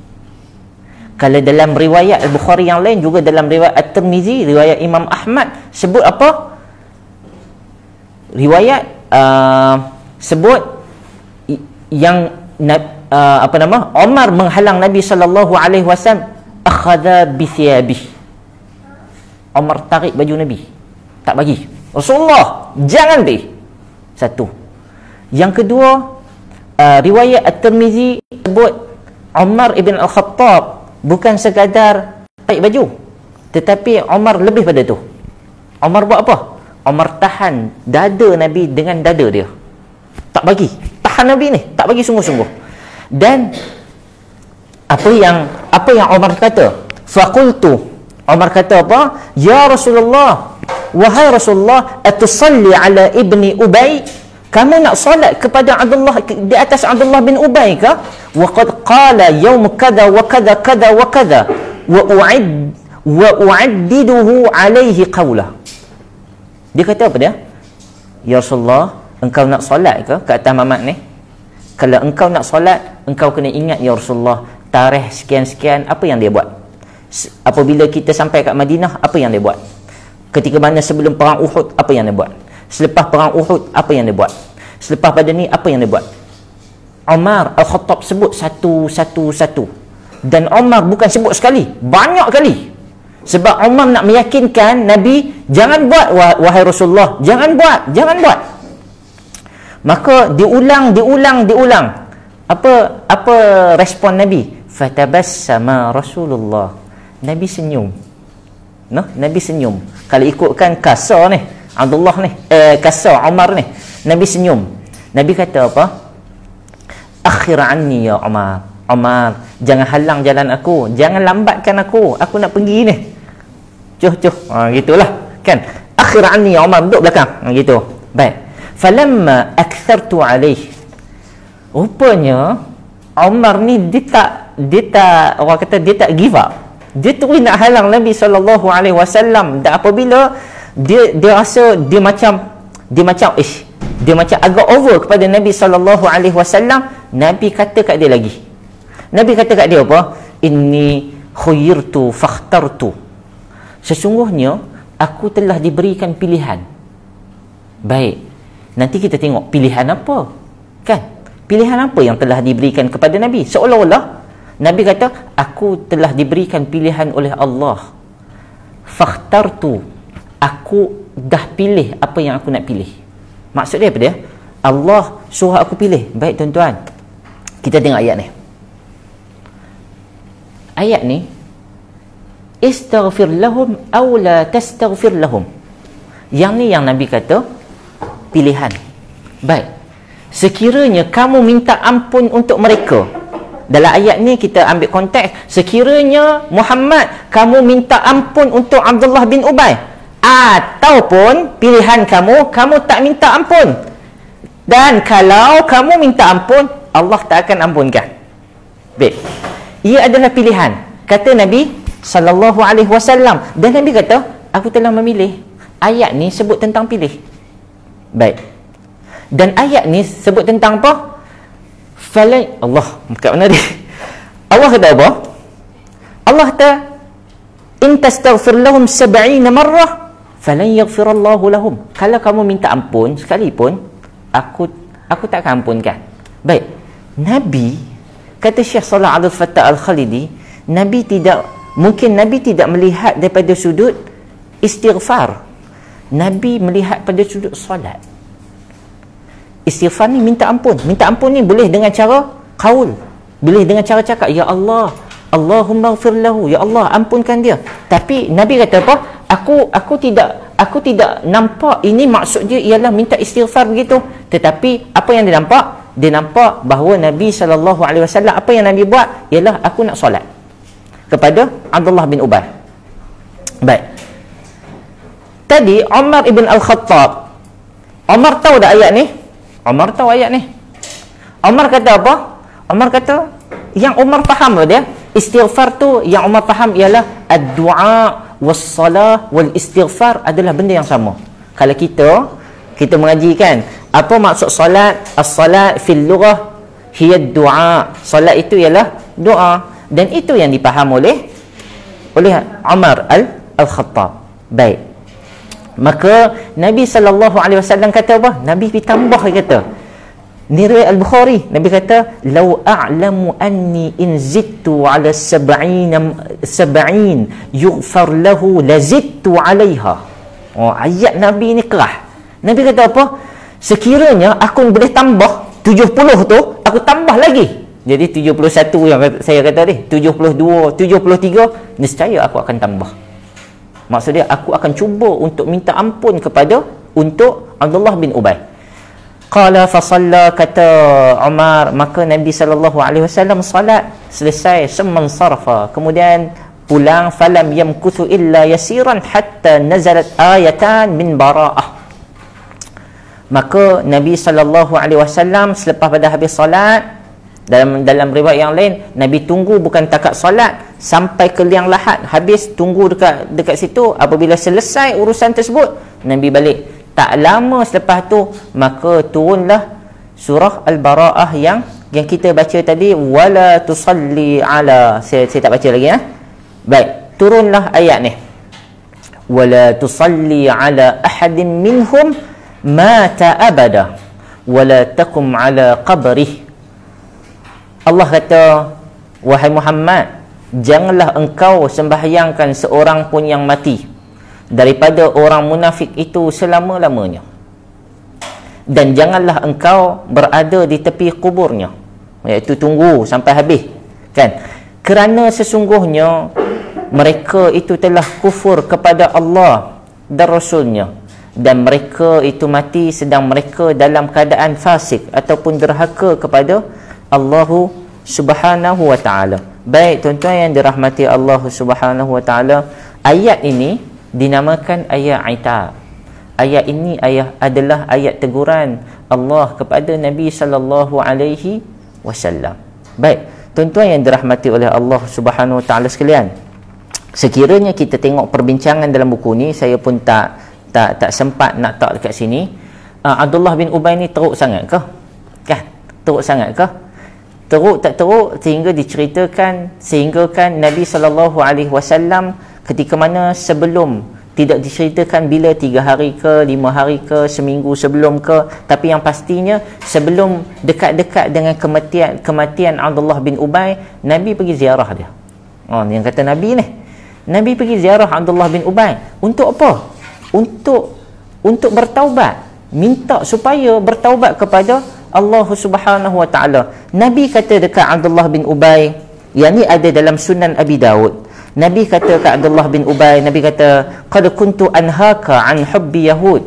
Kalau dalam riwayat Al-Bukhari yang lain, juga dalam riwayat At-Tirmizi, riwayat Imam Ahmad, sebut apa? Riwayat sebut yang Umar menghalang Nabi SAW, akhadha bi thiyabih. Umar tarik baju Nabi, tak bagi. Rasulullah jangan pergi. Satu. Yang kedua, riwayat At-Tirmizi sebut Umar ibn Al-Khattab bukan sekadar tarik baju, tetapi Umar lebih pada tu. Umar buat apa? Umar tahan dada Nabi dengan dada dia, tak bagi. Tahan Nabi ni, tak bagi sungguh-sungguh. Dan apa yang Umar kata? Faqultu, Umar kata apa? Ya Rasulullah, wahai Rasulullah, atusalli ala ibni Ubay, Kamu nak solat kepada Abdullah, di atas Abdullah bin Ubay ke? Wa qad qala yawm kadha wa kadha kadha wa kadha wa u'addiduhu alaihi qawla. Dia kata apa dia? Ya Rasulullah, engkau nak solat ke atas Mamat ni? Kalau engkau nak solat, engkau kena ingat ya Rasulullah, tarikh sekian-sekian apa yang dia buat. Apabila kita sampai kat Madinah, apa yang dia buat? Ketika mana sebelum perang Uhud, apa yang dia buat? Selepas perang Uhud, apa yang dia buat? Selepas pada ni, apa yang dia buat? Umar Al-Khattab sebut satu-satu. Dan Umar bukan sebut sekali, banyak kali. Sebab Umar nak meyakinkan Nabi, jangan buat wahai Rasulullah, jangan buat. Maka diulang. Apa respon Nabi? Fatabassama Rasulullah. Nabi senyum. Nabi senyum. Kalau ikutkan kasar ni, Abdullah ni, kasar Umar ni, Nabi senyum. Nabi kata apa? Akhir anni ya Umar. Umar, jangan halang jalan aku, jangan lambatkan aku nak pergi ni. Cuh. Gitulah kan. Akhir anni ya Umar, duduk belakang. Gitu. Baik. Falamma akthartu alaih. Rupanya Umar ni dia tak orang kata dia tak give up. Dia terus nak halang Nabi SAW. Dan apabila dia rasa dia macam agak over kepada Nabi SAW, Nabi kata kat dia lagi. Nabi kata kat dia apa? Inni khuyirtu fakhtartu. Sesungguhnya aku telah diberikan pilihan. Baik. Nanti kita tengok pilihan apa. Kan? Pilihan apa yang telah diberikan kepada Nabi? Seolah-olah Nabi kata, aku telah diberikan pilihan oleh Allah. Fakhtartu. Aku dah pilih apa yang aku nak pilih. Maksud dia apa dia? Allah suruh aku pilih. Baik tuan-tuan, kita tengok ayat ni. Ayat ni, istaghfir lahum aw la tastaghfir lahum. Yang ni yang Nabi kata pilihan. Baik, sekiranya kamu minta ampun untuk mereka. Dalam ayat ni kita ambil konteks, sekiranya Muhammad kamu minta ampun untuk Abdullah bin Ubay, ataupun pilihan kamu tak minta ampun. Dan kalau kamu minta ampun, Allah tak akan ampunkan. Baik. Ia adalah pilihan, kata Nabi sallallahu alaihi wasallam. Dan Nabi kata, aku telah memilih. Ayat ni sebut tentang pilih. Baik. Dan ayat ni sebut tentang apa? Allah, kat mana dia? Allah kata apa? Allah kata, in tastaghfir lahum 70 marrah falan yaghfirallahu lahum. Kalau kamu minta ampun sekalipun, aku tak akan ampunkan. Baik. Nabi kata Syekh Salah Abdul Fattah Al-Khalidi, Nabi tidak melihat daripada sudut istighfar. Nabi melihat pada sudut solat. Istighfar ni minta ampun. Minta ampun ni boleh dengan cara qaul, boleh dengan cara cakap, ya Allah, Allahumma ighfir lahu, ya Allah ampunkan dia. Tapi Nabi kata apa? Aku tidak nampak ini maksud dia ialah minta istighfar begitu. Tetapi apa yang dia nampak? Dia nampak bahawa Nabi SAW, apa yang Nabi buat ialah aku nak solat kepada Abdullah bin Ubay. Baik. Tadi Umar ibn Al-Khattab, Umar tahu dah ayat ni? Umar tahu ayat ni. Umar kata apa? Umar kata, yang Umar faham dia, istighfar tu yang Umar faham ialah ad-du'a was-salah wal-istighfar adalah benda yang sama. Kalau kita mengaji kan, apa maksud solat? As-salat fil lughah hiya ad-du'a. Solat itu ialah doa, dan itu yang dipaham oleh Umar Al-Khattab. Baik. Maka Nabi SAW kata apa? Nabi ditambah, kata ni riwayat Al-Bukhari, Nabi kata, lau a'lamu anni in zidtu ala 70 yughfar lahu lazidtu 'alaiha. Ayat Nabi ni kerah. Nabi kata apa? Sekiranya aku boleh tambah 70 tu, aku tambah lagi. Jadi 71 yang saya kata ni, 72, 73, nescaya aku akan tambah. Maksud dia, aku akan cuba untuk minta ampun untuk Abdullah bin Ubay. Qala fa salla, kata Umar, maka Nabi SAW salat selesai, summan sarfa, kemudian pulang, falam yamkuthu illa yasiran hatta nazalat ayatan min bara'ah. Maka Nabi SAW selepas pada habis solat, dalam riwayat yang lain, Nabi tunggu bukan takat solat sampai ke liang lahat habis, tunggu dekat situ. Apabila selesai urusan tersebut, Nabi balik. Tak lama selepas tu maka turunlah surah Al-Bara'ah yang kita baca tadi, wala tusalli ala, saya tak baca lagi ya. Baik, turunlah ayat ni, wala tusalli ala ahadin minhum mata abada wala taqum ala qabrih. Allah kata, wahai Muhammad, janganlah engkau sembahyangkan seorang pun yang mati daripada orang munafik itu selama-lamanya, dan janganlah engkau berada di tepi kuburnya, iaitu tunggu sampai habis, kan? Kerana sesungguhnya mereka itu telah kufur kepada Allah dan Rasulnya, dan mereka itu mati sedang mereka dalam keadaan fasik ataupun derhaka kepada Allah Subhanahu wa ta'ala. Baik tuan-tuan yang dirahmati Allah Subhanahu wa ta'ala, ayat ini dinamakan ayat itab. Ayat ini adalah ayat teguran Allah kepada Nabi sallallahu alaihi wasallam. Baik tuan-tuan yang dirahmati oleh Allah Subhanahu wa ta'ala sekalian, sekiranya kita tengok perbincangan dalam buku ni, saya pun tak sempat nak tak dekat sini. Abdullah bin Ubay ni teruk sangat ke? Kan? Teruk sangat ke? Teruk tak teruk sehingga diceritakan, sehingga kan Nabi SAW ketika mana sebelum, tidak diceritakan bila, 3 hari ke 5 hari ke seminggu sebelum ke, tapi yang pastinya sebelum dekat-dekat dengan kematian Abdullah bin Ubay, Nabi pergi ziarah dia. Yang kata Nabi ni, Nabi pergi ziarah Abdullah bin Ubay untuk apa? Untuk bertaubat, minta supaya bertaubat kepada Allah Subhanahu wa ta'ala. Nabi kata dekat Abdullah bin Ubay, yang ni ada dalam Sunan Abi Daud, Nabi kata kat Abdullah bin Ubay, Nabi kata, qad kuntu anhaka an hubbi Yahud.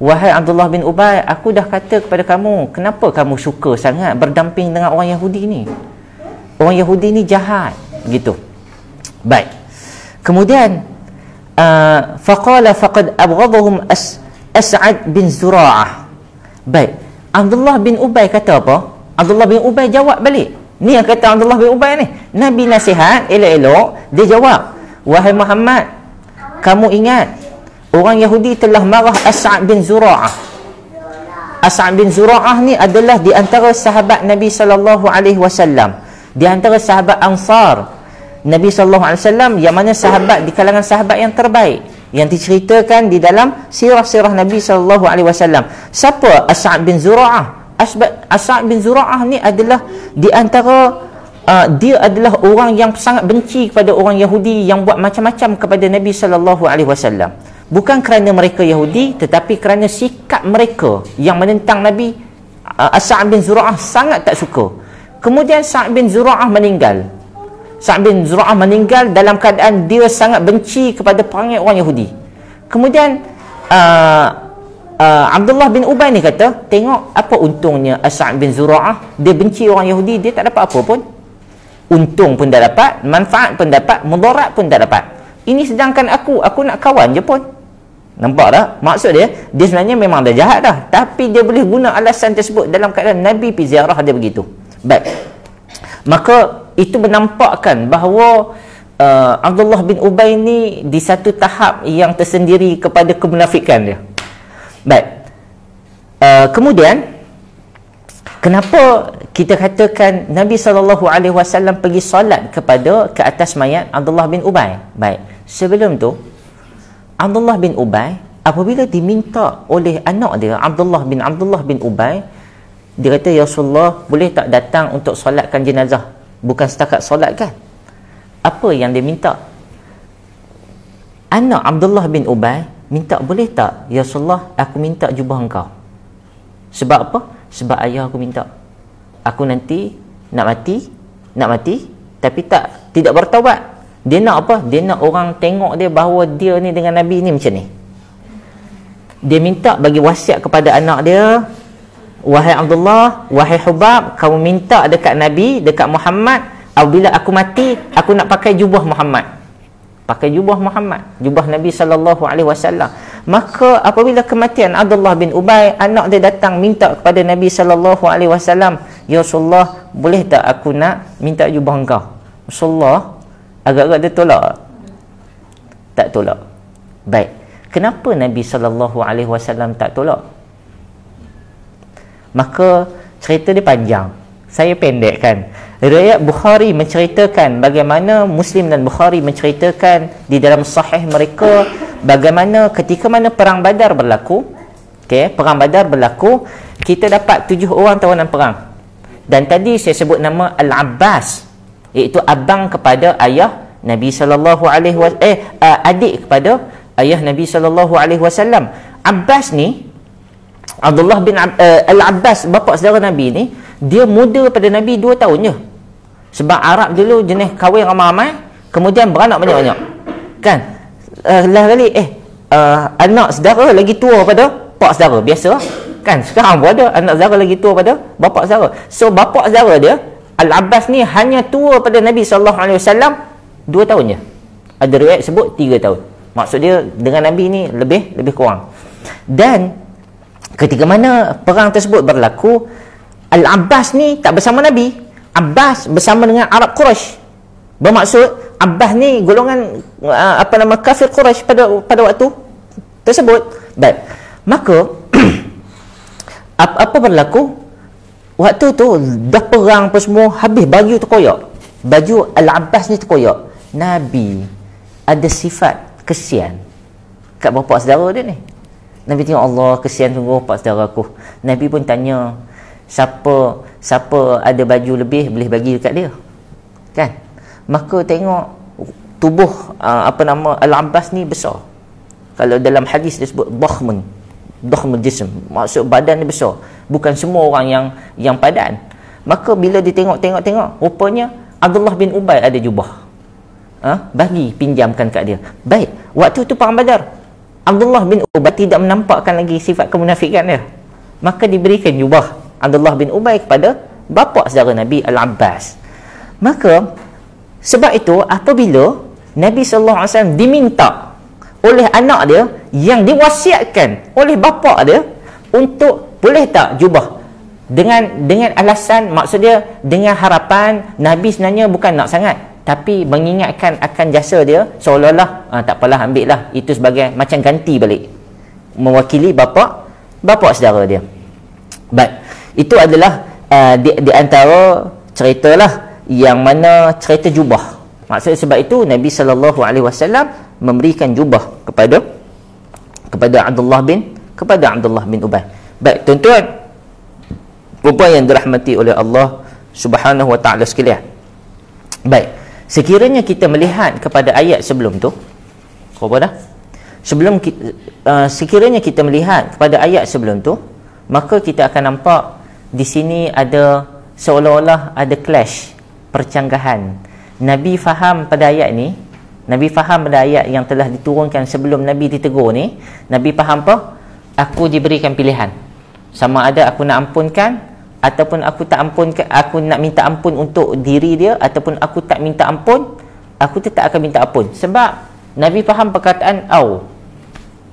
Wahai Abdullah bin Ubay, aku dah kata kepada kamu, kenapa kamu suka sangat berdamping dengan orang Yahudi ni? Orang Yahudi ni jahat, gitu. Baik. Kemudian faqala faqad abghadhum As'ad bin Zura'ah. Baik, Abdullah bin Ubay kata apa? Abdullah bin Ubay jawab balik. Ni yang kata Abdullah bin Ubay ni, Nabi nasihat elok-elok, dia jawab, wahai Muhammad, kamu ingat orang Yahudi telah marah As'ad bin Zura'ah. As'ad bin Zura'ah ni adalah di antara sahabat Nabi SAW, di antara sahabat Ansar Nabi SAW, yang mana sahabat di kalangan sahabat yang terbaik, yang diceritakan di dalam sirah-sirah Nabi SAW. Siapa As'ad bin Zura'ah? As'ad bin Zura'ah ni adalah di antara dia adalah orang yang sangat benci kepada orang Yahudi yang buat macam-macam kepada Nabi SAW. Bukan kerana mereka Yahudi, tetapi kerana sikap mereka yang menentang Nabi. As'ad bin Zura'ah sangat tak suka. Kemudian Sa'd bin Zura'ah meninggal. Sa'd bin Zura'ah meninggal dalam keadaan dia sangat benci kepada perangai orang Yahudi. Kemudian Abdullah bin Ubay ni kata, tengok apa untungnya Sa'd bin Zura'ah, dia benci orang Yahudi, dia tak dapat apa pun. Untung pun tak dapat, manfaat pun dapat, mudarat pun tak dapat. Ini sedangkan aku nak kawan je pun. Nampak tak? Maksud dia sebenarnya memang dah jahat dah, tapi dia boleh guna alasan tersebut dalam keadaan Nabi pergi ziarah dia begitu. Baik, maka itu menampakkan bahawa Abdullah bin Ubay ni di satu tahap yang tersendiri kepada kemunafikan dia. Baik, kemudian kenapa kita katakan Nabi SAW pergi solat ke atas mayat Abdullah bin Ubay? Baik, sebelum tu Abdullah bin Ubay apabila diminta oleh anak dia Abdullah bin Ubay, dia kata, ya Rasulullah, boleh tak datang untuk solatkan jenazah? Bukan setakat solat kan? Apa yang dia minta? Anak Abdullah bin Ubay minta, boleh tak ya Rasulullah, aku minta jubah engkau. Sebab apa? Sebab ayah aku minta. Aku nanti nak mati tapi tidak bertaubat. Dia nak apa? Dia nak orang tengok dia bahawa dia ni dengan Nabi ni macam ni. Dia minta bagi wasiat kepada anak dia, wahai Abdullah, wahai Hubab, kamu minta dekat Nabi, dekat Muhammad, apabila aku mati, aku nak pakai jubah Muhammad. Pakai jubah Muhammad, jubah Nabi SAW. Maka apabila kematian Abdullah bin Ubay, anak dia datang minta kepada Nabi SAW, ya Rasulullah, boleh tak aku nak minta jubah engkau? Rasulullah agak-agak dia tolak. Tak tolak. Baik, kenapa Nabi SAW tak tolak? Maka cerita dia panjang, saya pendekkan. Riwayat Bukhari menceritakan bagaimana Muslim dan Bukhari menceritakan di dalam sahih mereka bagaimana ketika mana perang Badar berlaku. Okey, perang Badar berlaku, kita dapat 7 orang tawanan perang. Dan tadi saya sebut nama Al-Abbas, iaitu abang kepada ayah Nabi sallallahu alaihi wasallam, adik kepada ayah Nabi sallallahu alaihi wasallam. Abbas ni, Abdullah bin Al-Abbas, bapa saudara Nabi ni, dia muda pada Nabi 2 tahun je. Sebab Arab dulu jenis kahwin ramai-ramai, kemudian beranak banyak-banyak. Kan? Lah kali anak saudara lagi tua pada pak saudara, biasa. Kan? Sekarang pun ada anak saudara lagi tua pada bapa saudara. So bapa saudara dia, Al-Abbas ni, hanya tua pada Nabi sallallahu alaihi wasallam 2 tahun je. Ada riwayat sebut 3 tahun. Maksud dia dengan Nabi ni lebih kurang. Dan ketika mana perang tersebut berlaku, Al-Abbas ni tak bersama Nabi. Abbas bersama dengan Arab Quraisy. Bermaksud Abbas ni golongan kafir Quraisy pada waktu tersebut. Baik. Maka apa berlaku? Waktu tu dah perang apa semua, habis baju terkoyak. Baju Al-Abbas ni terkoyak. Nabi ada sifat kesian kat bapa saudara dia ni. Nabi tengok, Allah, kesian sungguh bapa saudara aku. Nabi pun tanya, siapa ada baju lebih boleh bagi dekat dia. Kan? Maka tengok tubuh Al-Abbas ni besar. Kalau dalam hadis dia sebut dakhmul jism, maksud badan dia besar. Bukan semua orang yang padan. Maka bila dia tengok, rupanya Abdullah bin Ubay ada jubah. Bagi, pinjamkan kat dia. Baik, waktu tu perang Badar, Abdullah bin Ubay tidak menampakkan lagi sifat kemunafikan dia. Maka diberikan jubah Abdullah bin Ubay kepada bapa saudara Nabi, Al-Abbas. Maka sebab itu apabila Nabi SAW diminta oleh anak dia yang diwasiatkan oleh bapa dia untuk boleh tak jubah, dengan alasan, maksud dia dengan harapan Nabi sebenarnya bukan nak sangat, tapi mengingatkan akan jasa dia, seolah-olah tak apalah, ambil lah itu sebagai macam ganti balik, mewakili bapa saudara dia. Baik, itu adalah di antara ceritalah yang mana cerita jubah. Maksud sebab itu Nabi SAW memberikan jubah kepada Abdullah bin Ubay. Baik, tuan-tuan, rupa yang dirahmati oleh Allah Subhanahu wa taala sekalian. Baik, sekiranya kita melihat kepada ayat sebelum tu, apa dah? Sekiranya kita melihat kepada ayat sebelum tu, maka kita akan nampak di sini ada seolah-olah ada clash, percanggahan. Nabi faham pada ayat ni, Nabi faham pada ayat yang telah diturunkan sebelum Nabi ditegur ni, Nabi faham apa? Aku diberikan pilihan. Sama ada aku nak ampunkan ataupun aku tak ampunkan, aku nak minta ampun untuk diri dia ataupun aku tak minta ampun, aku tetap akan minta ampun. Sebab Nabi faham perkataan au.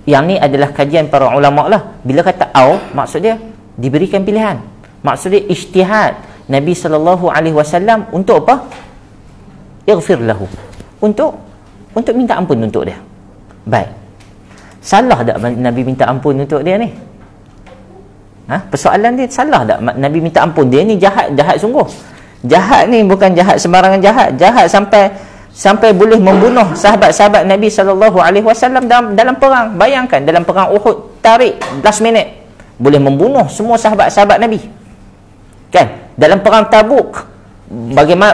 Yang ni adalah kajian para ulama lah. Bila kata au, maksud dia diberikan pilihan. Maksud dia ijtihad Nabi SAW untuk apa? Ighfir lahu. Untuk minta ampun untuk dia. Baik. Salah tak Nabi minta ampun untuk dia ni? Persoalan dia, salah tak Nabi minta ampun? Dia ni jahat sungguh. Jahat ni bukan jahat sembarangan jahat. Jahat sampai boleh membunuh sahabat-sahabat Nabi SAW dalam perang. Bayangkan dalam perang Uhud, tarik last minute, boleh membunuh semua sahabat-sahabat Nabi. Kan? Dalam perang Tabuk,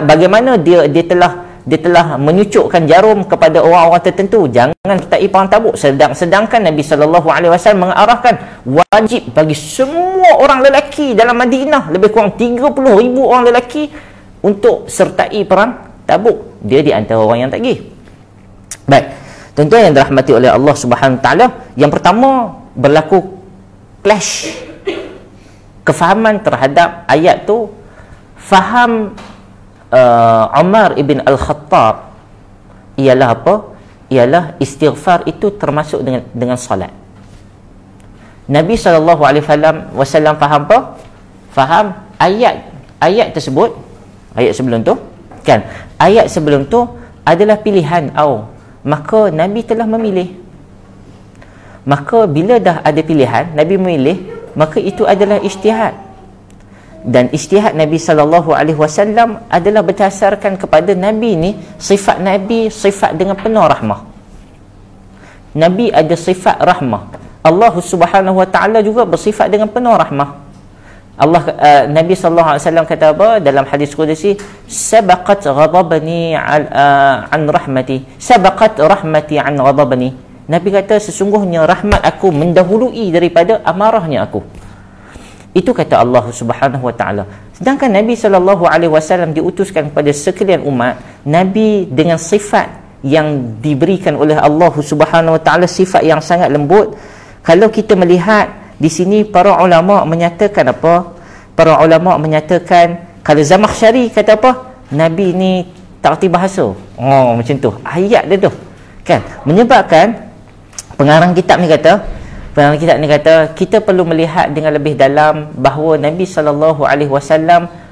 bagaimana dia telah menyucukkan jarum kepada orang-orang tertentu, jangan kita perang Tabuk. Sedangkan Nabi SAW mengarahkan wajib bagi semua orang lelaki dalam Madinah, lebih kurang 30,000 orang lelaki, untuk sertai perang Tabuk. Dia di antara orang yang tak pergi. Baik, tuan-tuan yang dirahmati oleh Allah Subhanahu Taala, yang pertama berlaku clash kefahaman terhadap ayat tu. Faham Umar ibn Al-Khattab ialah apa? Ialah istighfar itu termasuk dengan salat. Nabi SAW faham apa? Faham ayat tersebut, ayat sebelum tu kan, ayat sebelum tu adalah pilihan maka Nabi telah memilih. Maka bila dah ada pilihan, Nabi memilih, maka itu adalah ijtihad. Dan ijtihad Nabi SAW adalah berdasarkan kepada Nabi ni, sifat Nabi sifat dengan penuh rahmah. Nabi ada sifat rahmah. Allah Subhanahu Wa Taala juga bersifat dengan penuh rahmah. Nabi sallallahu alaihi wasallam kata apa dalam hadis qudsi, sabaqat ghadabani an rahmati, sabaqat rahmati an ghadabani. Nabi kata sesungguhnya rahmat aku mendahului daripada amarahnya aku. Itu kata Allah Subhanahu Wa Taala. Sedangkan Nabi sallallahu alaihi wasallam diutuskan kepada sekalian umat, Nabi dengan sifat yang diberikan oleh Allah Subhanahu Wa Taala, sifat yang sangat lembut. Kalau kita melihat di sini, para ulama menyatakan apa? Para ulama menyatakan, kalau Zamakhsyari kata apa? Nabi ni tak erti bahasa. Macam tu. Ayat dia tu. Kan? Menyebabkan pengarang kitab ni kata, kita perlu melihat dengan lebih dalam bahawa Nabi SAW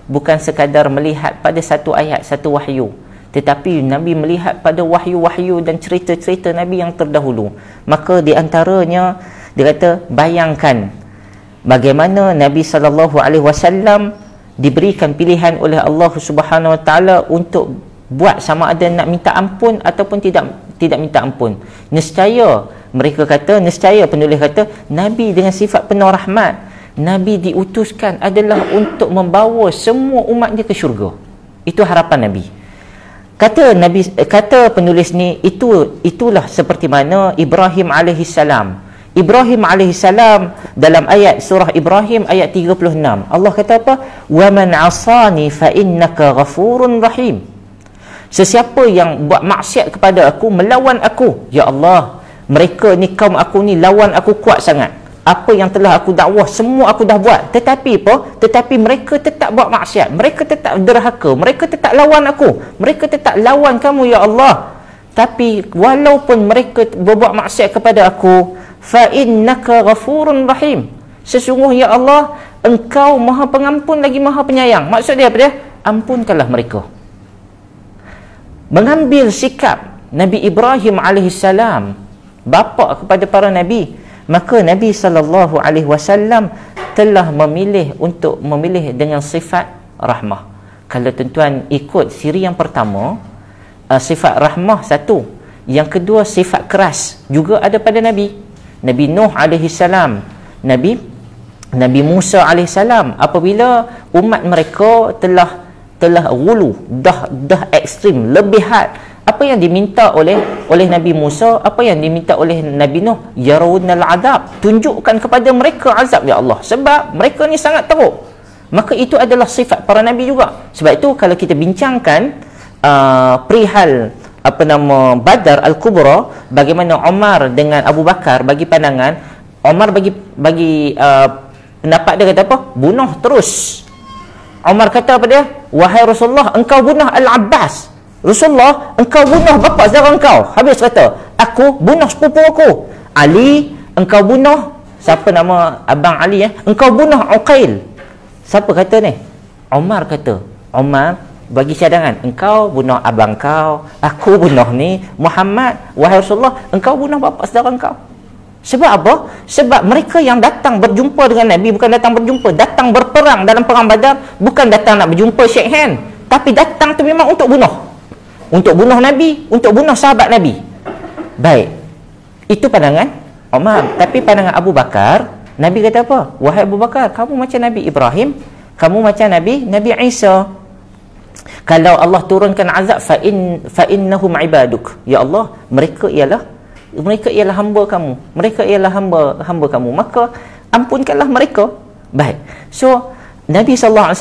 bukan sekadar melihat pada satu ayat, satu wahyu, tetapi Nabi melihat pada wahyu-wahyu dan cerita-cerita Nabi yang terdahulu. Maka di antaranya dia kata, bayangkan bagaimana Nabi SAW diberikan pilihan oleh Allah Subhanahu Wa Taala untuk buat sama ada nak minta ampun ataupun tidak minta ampun. Nescaya penulis kata, Nabi dengan sifat penuh rahmat, Nabi diutuskan adalah untuk membawa semua umatnya ke syurga. Itu harapan Nabi. Kata penulis ni, itulah seperti mana Ibrahim alaihissalam. Ibrahim alaihissalam dalam ayat surah Ibrahim ayat 36, Allah kata apa? Wa man asani fa innaka ghafurun rahim. Sesiapa yang buat maksiat kepada aku, melawan aku, ya Allah, mereka ni, kaum aku ni lawan aku kuat sangat. Apa yang telah aku dakwah semua aku dah buat, tetapi mereka tetap buat maksiat, mereka tetap derhaka, mereka tetap lawan aku, mereka tetap lawan kamu ya Allah. Tapi walaupun mereka berbuat maksiat kepada aku, fa innaka ghafurun rahim, sesungguhnya Allah, engkau maha pengampun lagi maha penyayang. Maksud dia apa dia? Ampunkanlah mereka. Mengambil sikap Nabi Ibrahim alaihissalam, bapa kepada para nabi, maka Nabi SAW telah memilih dengan sifat rahmah. Kalau tuan-tuan ikut siri yang pertama, sifat rahmah satu, yang kedua sifat keras juga ada pada Nabi Nuh alaihissalam, Nabi Musa alaihissalam. Apabila umat mereka telah gulu, dah ekstrim, lebih had, apa yang diminta oleh Nabi Musa, apa yang diminta oleh Nabi Nuh, yarawunal adab, tunjukkan kepada mereka azab ya Allah, sebab mereka ni sangat teruk. Maka itu adalah sifat para nabi juga. Sebab itu kalau kita bincangkan perihal Badar Al-Kubra, bagaimana Umar dengan Abu Bakar bagi pandangan, Umar bagi pendapat dia kata apa? Bunuh terus. Umar kata apa dia? Wahai Rasulullah, engkau bunuh Al-Abbas. Rasulullah, engkau bunuh bapa saudara engkau. Habis kata, aku bunuh sepupu aku. Ali, engkau bunuh, siapa nama abang Ali engkau bunuh Uqail. Siapa kata ni? Umar kata. Umar bagi cadangan, engkau bunuh abang kau, aku bunuh ni Muhammad. Wahai Rasulullah, engkau bunuh bapa saudara engkau. Sebab apa? Sebab mereka yang datang berjumpa dengan Nabi bukan datang berjumpa, datang berperang dalam perang Badar, bukan datang nak berjumpa shake hand, tapi datang tu memang untuk bunuh Nabi, untuk bunuh sahabat Nabi. Baik, itu pandangan Umar. Tapi pandangan Abu Bakar, Nabi kata apa? Wahai Abu Bakar, kamu macam Nabi Ibrahim, kamu macam Nabi Isa. Kalau Allah turunkan azab, fa innahum ibaduk, ya Allah, mereka ialah hamba kamu, mereka ialah hamba kamu, maka ampunkanlah mereka. Baik, so Nabi SAW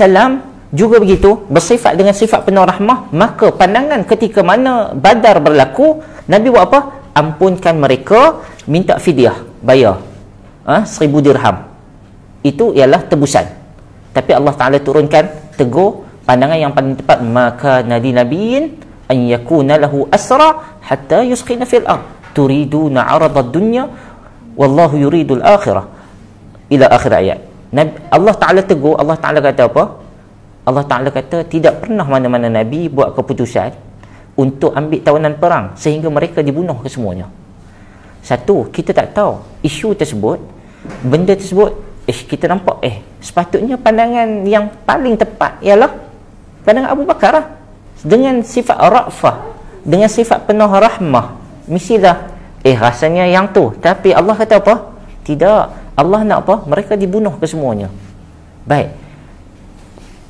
juga begitu, bersifat dengan sifat penuh rahmah. Maka pandangan ketika mana Badar berlaku, Nabi buat apa? Ampunkan mereka, minta fidyah, bayar 1000 dirham. Itu ialah tebusan. Tapi Allah Ta'ala turunkan tegur, pandangan yang paling tepat, maka nabiyin an yakuna lahu asra hatta yusqina fil ard turiduna 'arada ad-dunya wallahu yuridul akhirah. ila akhir ayat. Allah Ta'ala tegur, Allah Ta'ala kata apa? Allah Ta'ala kata tidak pernah mana-mana Nabi buat keputusan untuk ambil tawanan perang sehingga mereka dibunuh kesemuanya. Satu, kita tak tahu isu tersebut, benda tersebut, kita nampak sepatutnya pandangan yang paling tepat ialah pandangan Abu Bakar lah. Dengan sifat ra'fah, dengan sifat penuh rahmah, mestilah rasanya yang tu. Tapi Allah kata apa? Tidak. Allah nak apa? Mereka dibunuh kesemuanya. Baik,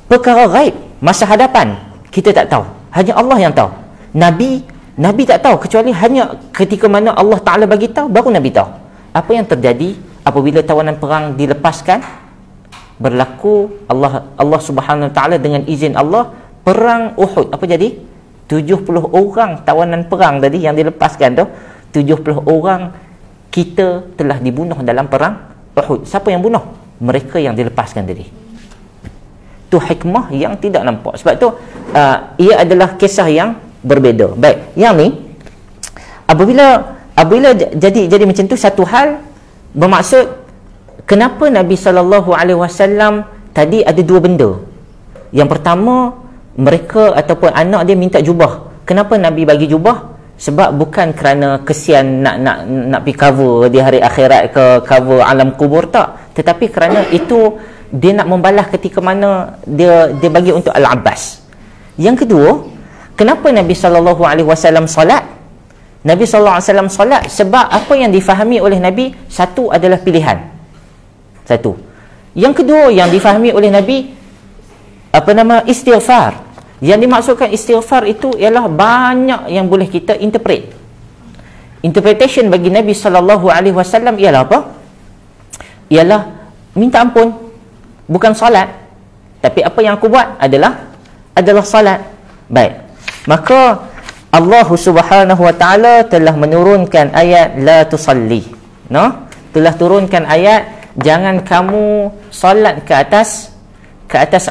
perkara gaib, masa hadapan, kita tak tahu, hanya Allah yang tahu. Nabi tak tahu, kecuali hanya ketika mana Allah Ta'ala bagi tahu, baru Nabi tahu apa yang terjadi apabila tawanan perang dilepaskan. Berlaku Allah Subhanahu Wa Ta'ala dengan izin Allah, perang Uhud. Apa jadi? 70 orang tawanan perang tadi yang dilepaskan tu, 70 orang kita telah dibunuh dalam perang Uhud. Siapa yang bunuh? Mereka yang dilepaskan tadi. Tu hikmah yang tidak nampak. Sebab tu ia adalah kisah yang berbeza. Baik, yang ni apabila jadi macam tu, satu hal bermaksud kenapa Nabi SAW tadi ada dua benda. Yang pertama, mereka ataupun anak dia minta jubah. Kenapa Nabi bagi jubah? Sebab bukan kerana kesian nak pergi cover di hari akhirat ke cover alam kubur, tak, tetapi kerana itu dia nak membalas ketika mana dia bagi untuk Al-Abbas. Yang kedua, kenapa Nabi SAW solat? Nabi SAW solat sebab apa yang difahami oleh Nabi, satu adalah pilihan. Satu. Yang kedua yang difahami oleh Nabi, istighfar. Yang dimaksudkan istighfar itu ialah banyak yang boleh kita interpretation bagi Nabi SAW ialah apa? Ialah minta ampun, bukan solat. Tapi apa yang aku buat adalah solat. Baik, maka Allah Subhanahu Wa Ta'ala telah menurunkan ayat la tusalli, telah turunkan ayat jangan kamu solat ke atas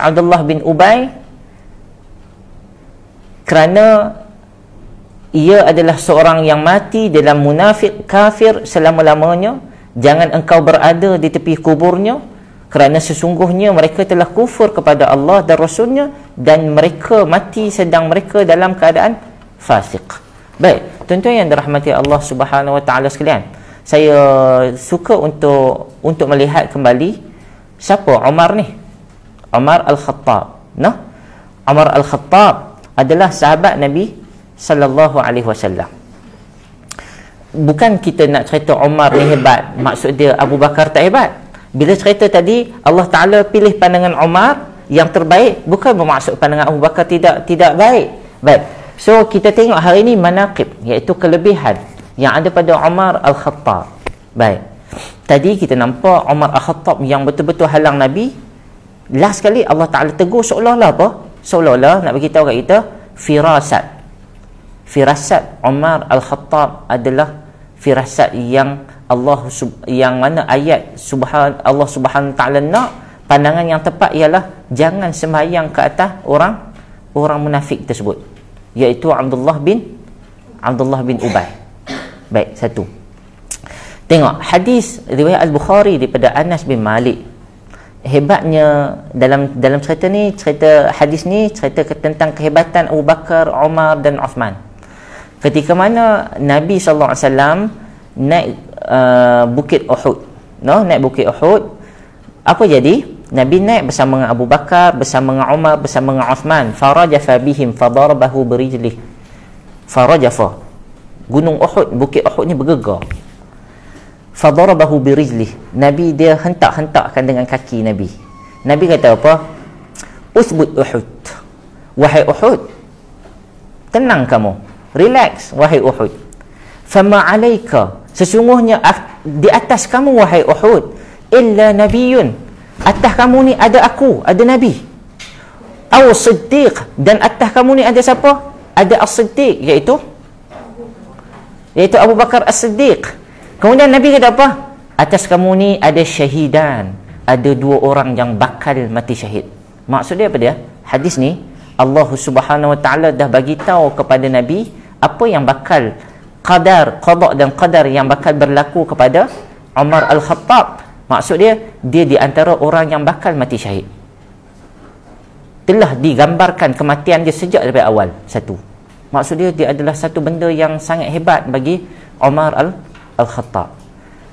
Abdullah bin Ubay, kerana ia adalah seorang yang mati dalam munafik kafir selama-lamanya. Jangan engkau berada di tepi kuburnya, kerana sesungguhnya mereka telah kufur kepada Allah dan Rasulnya, dan mereka mati sedang mereka dalam keadaan fasik. Baik, tuan-tuan yang dirahmati Allah Subhanahu Wa Ta'ala sekalian, saya suka untuk melihat kembali siapa Umar ni. Umar Al-Khattab. Umar Al-Khattab adalah sahabat Nabi sallallahu alaihi wasallam. Bukan kita nak cerita Umar ni hebat, maksud dia Abu Bakar tak hebat. Bila cerita tadi Allah Ta'ala pilih pandangan Umar yang terbaik, bukan bermaksud pandangan Abu Bakar tidak baik. Baik, so kita tengok hari ini manaqib, iaitu kelebihan yang ada pada Umar Al-Khattab. Baik, tadi kita nampak Umar Al-Khattab yang betul-betul halang Nabi. Last sekali Allah Ta'ala tegur seolah-olah apa? Seolah-olah nak beritahu kat kita firasat Umar Al-Khattab adalah firasat yang mana ayat Allah Subhanahu Ta'ala nak. Pandangan yang tepat ialah jangan sembahyang ke atas orang munafik tersebut, iaitu Abdullah bin Ubay. Baik, satu. Tengok hadis riwayat Al-Bukhari daripada Anas bin Malik. Hebatnya dalam cerita hadis ni cerita tentang kehebatan Abu Bakar, Umar dan Uthman. Ketika mana Nabi SAW naik bukit Uhud, naik bukit Uhud, apa jadi? Nabi naik bersama dengan Abu Bakar, bersama dengan Umar, bersama dengan Uthman. Farajafa bihim fadarabahu birijlih. Farajafa, gunung Uhud, bukit Uhud ni bergegar. Fadarabahu birijlih, Nabi dia hentak-hentakkan dengan kaki Nabi. Nabi kata apa? Usbut Uhud, wahai Uhud, tenang kamu, relax wahai Uhud. Fama alaika, sesungguhnya di atas kamu wahai Uhud, illa nabiyun, atas kamu ni ada aku, ada Nabi. Aw siddiq, dan atas kamu ni ada siapa? Ada as-siddiq, iaitu Abu Bakar as-Siddiq. Kemudian Nabi kata apa? Atas kamu ni ada syahidan, ada dua orang yang bakal mati syahid. Maksud dia apa dia? Hadis ni Allah Subhanahu Wa Ta'ala dah bagi tahu kepada Nabi apa yang bakal qada dan qadar yang bakal berlaku kepada Umar Al-Khattab. Maksud dia di antara orang yang bakal mati syahid. Telah digambarkan kematian dia sejak daripada awal. Satu. Maksud dia adalah satu benda yang sangat hebat bagi Umar Al-Khattab.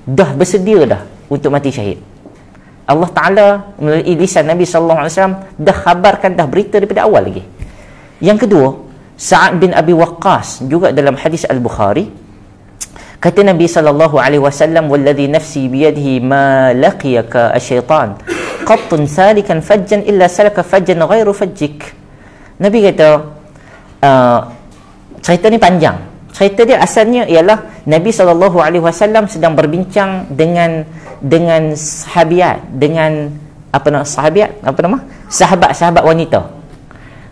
Dah bersedia dah untuk mati syahid. Allah Ta'ala melalui lisan Nabi SAW dah khabarkan, dah berita daripada awal lagi. Yang kedua, Sa'ad bin Abi Waqqas juga dalam hadis Al-Bukhari, kata Nabi SAW, "Walladhi nafsi biyadihi ma laqiyaka asyaitan qattun salikan fajjan illa salaka fajjan ghairu fajjik." Nabi kata, cerita ni panjang. Cerita dia asalnya ialah Nabi SAW sedang berbincang dengan sahabiat, dengan sahabat-sahabat wanita.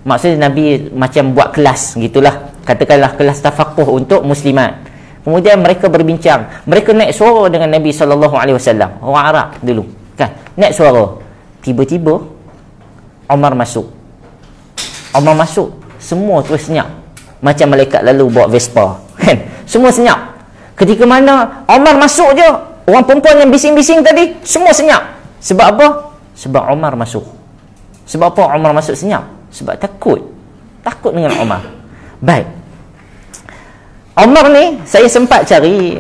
Maksudnya Nabi macam buat kelas gitulah, katakanlah kelas tafaquh untuk muslimat. Kemudian mereka berbincang, mereka naik suara dengan Nabi SAW, orang Arab dulu kan, naik suara. Tiba-tiba Umar masuk, semua terus senyap, macam malaikat lalu bawa Vespa kan, semua senyap. Ketika mana Umar masuk je, orang perempuan yang bising-bising tadi semua senyap. Sebab apa? Sebab Umar masuk. Sebab apa Umar masuk senyap? Sebab takut dengan Umar. Baik, Umar ni saya sempat cari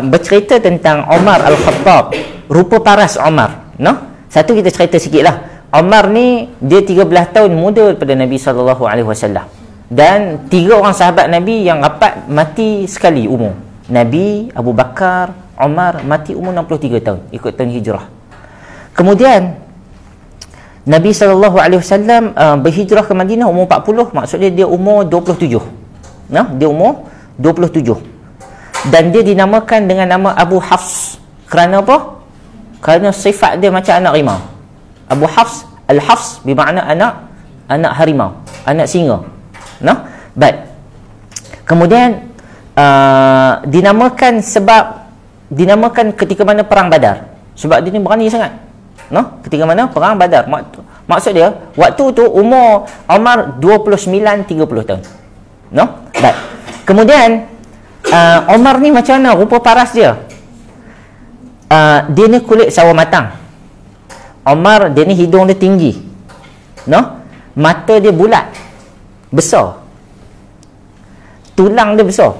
bercerita tentang Umar Al-Khattab, rupa paras Umar, no? Satu kita cerita sikit lah. Umar ni dia 13 tahun muda daripada Nabi SAW, dan 3 orang sahabat Nabi yang rapat mati sekali umur. Nabi, Abu Bakar, Umar mati umur 63 tahun ikut tahun hijrah. Kemudian Nabi SAW berhijrah ke Madinah umur 40, maksudnya dia umur 27. Nah, dia umur 27. Dan dia dinamakan dengan nama Abu Hafs. Kerana apa? Kerana sifat dia macam anak harimau. Abu Hafs, Al-Hafs bermakna anak harimau, anak singa. Nah, baik. Kemudian dinamakan ketika mana perang Badar. Sebab dia ni berani sangat. No? Ketika mana perang Badar. Maksud dia waktu tu umur Umar 29-30 tahun. No? Baik. Kemudian Umar ni macam mana rupa paras dia? Dia ni kulit sawo matang. Umar dia ni hidung dia tinggi. No? Mata dia bulat, besar. Tulang dia besar.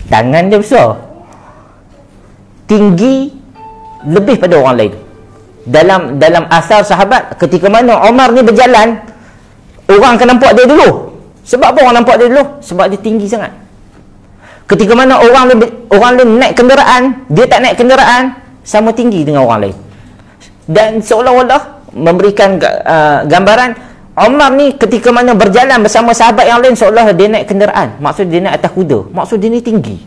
Tangan dia besar. Tinggi lebih pada orang lain. Dalam asal sahabat, ketika mana Umar ni berjalan, orang akan nampak dia dulu. Sebab apa orang nampak dia dulu? Sebab dia tinggi sangat. Ketika mana orang lain naik kenderaan, dia tak naik kenderaan, sama tinggi dengan orang lain. Dan seolah-olah memberikan gambaran Umar ni ketika mana berjalan bersama sahabat yang lain, seolah dia naik kenderaan. Maksud dia naik atas kuda. Maksud dia ni tinggi.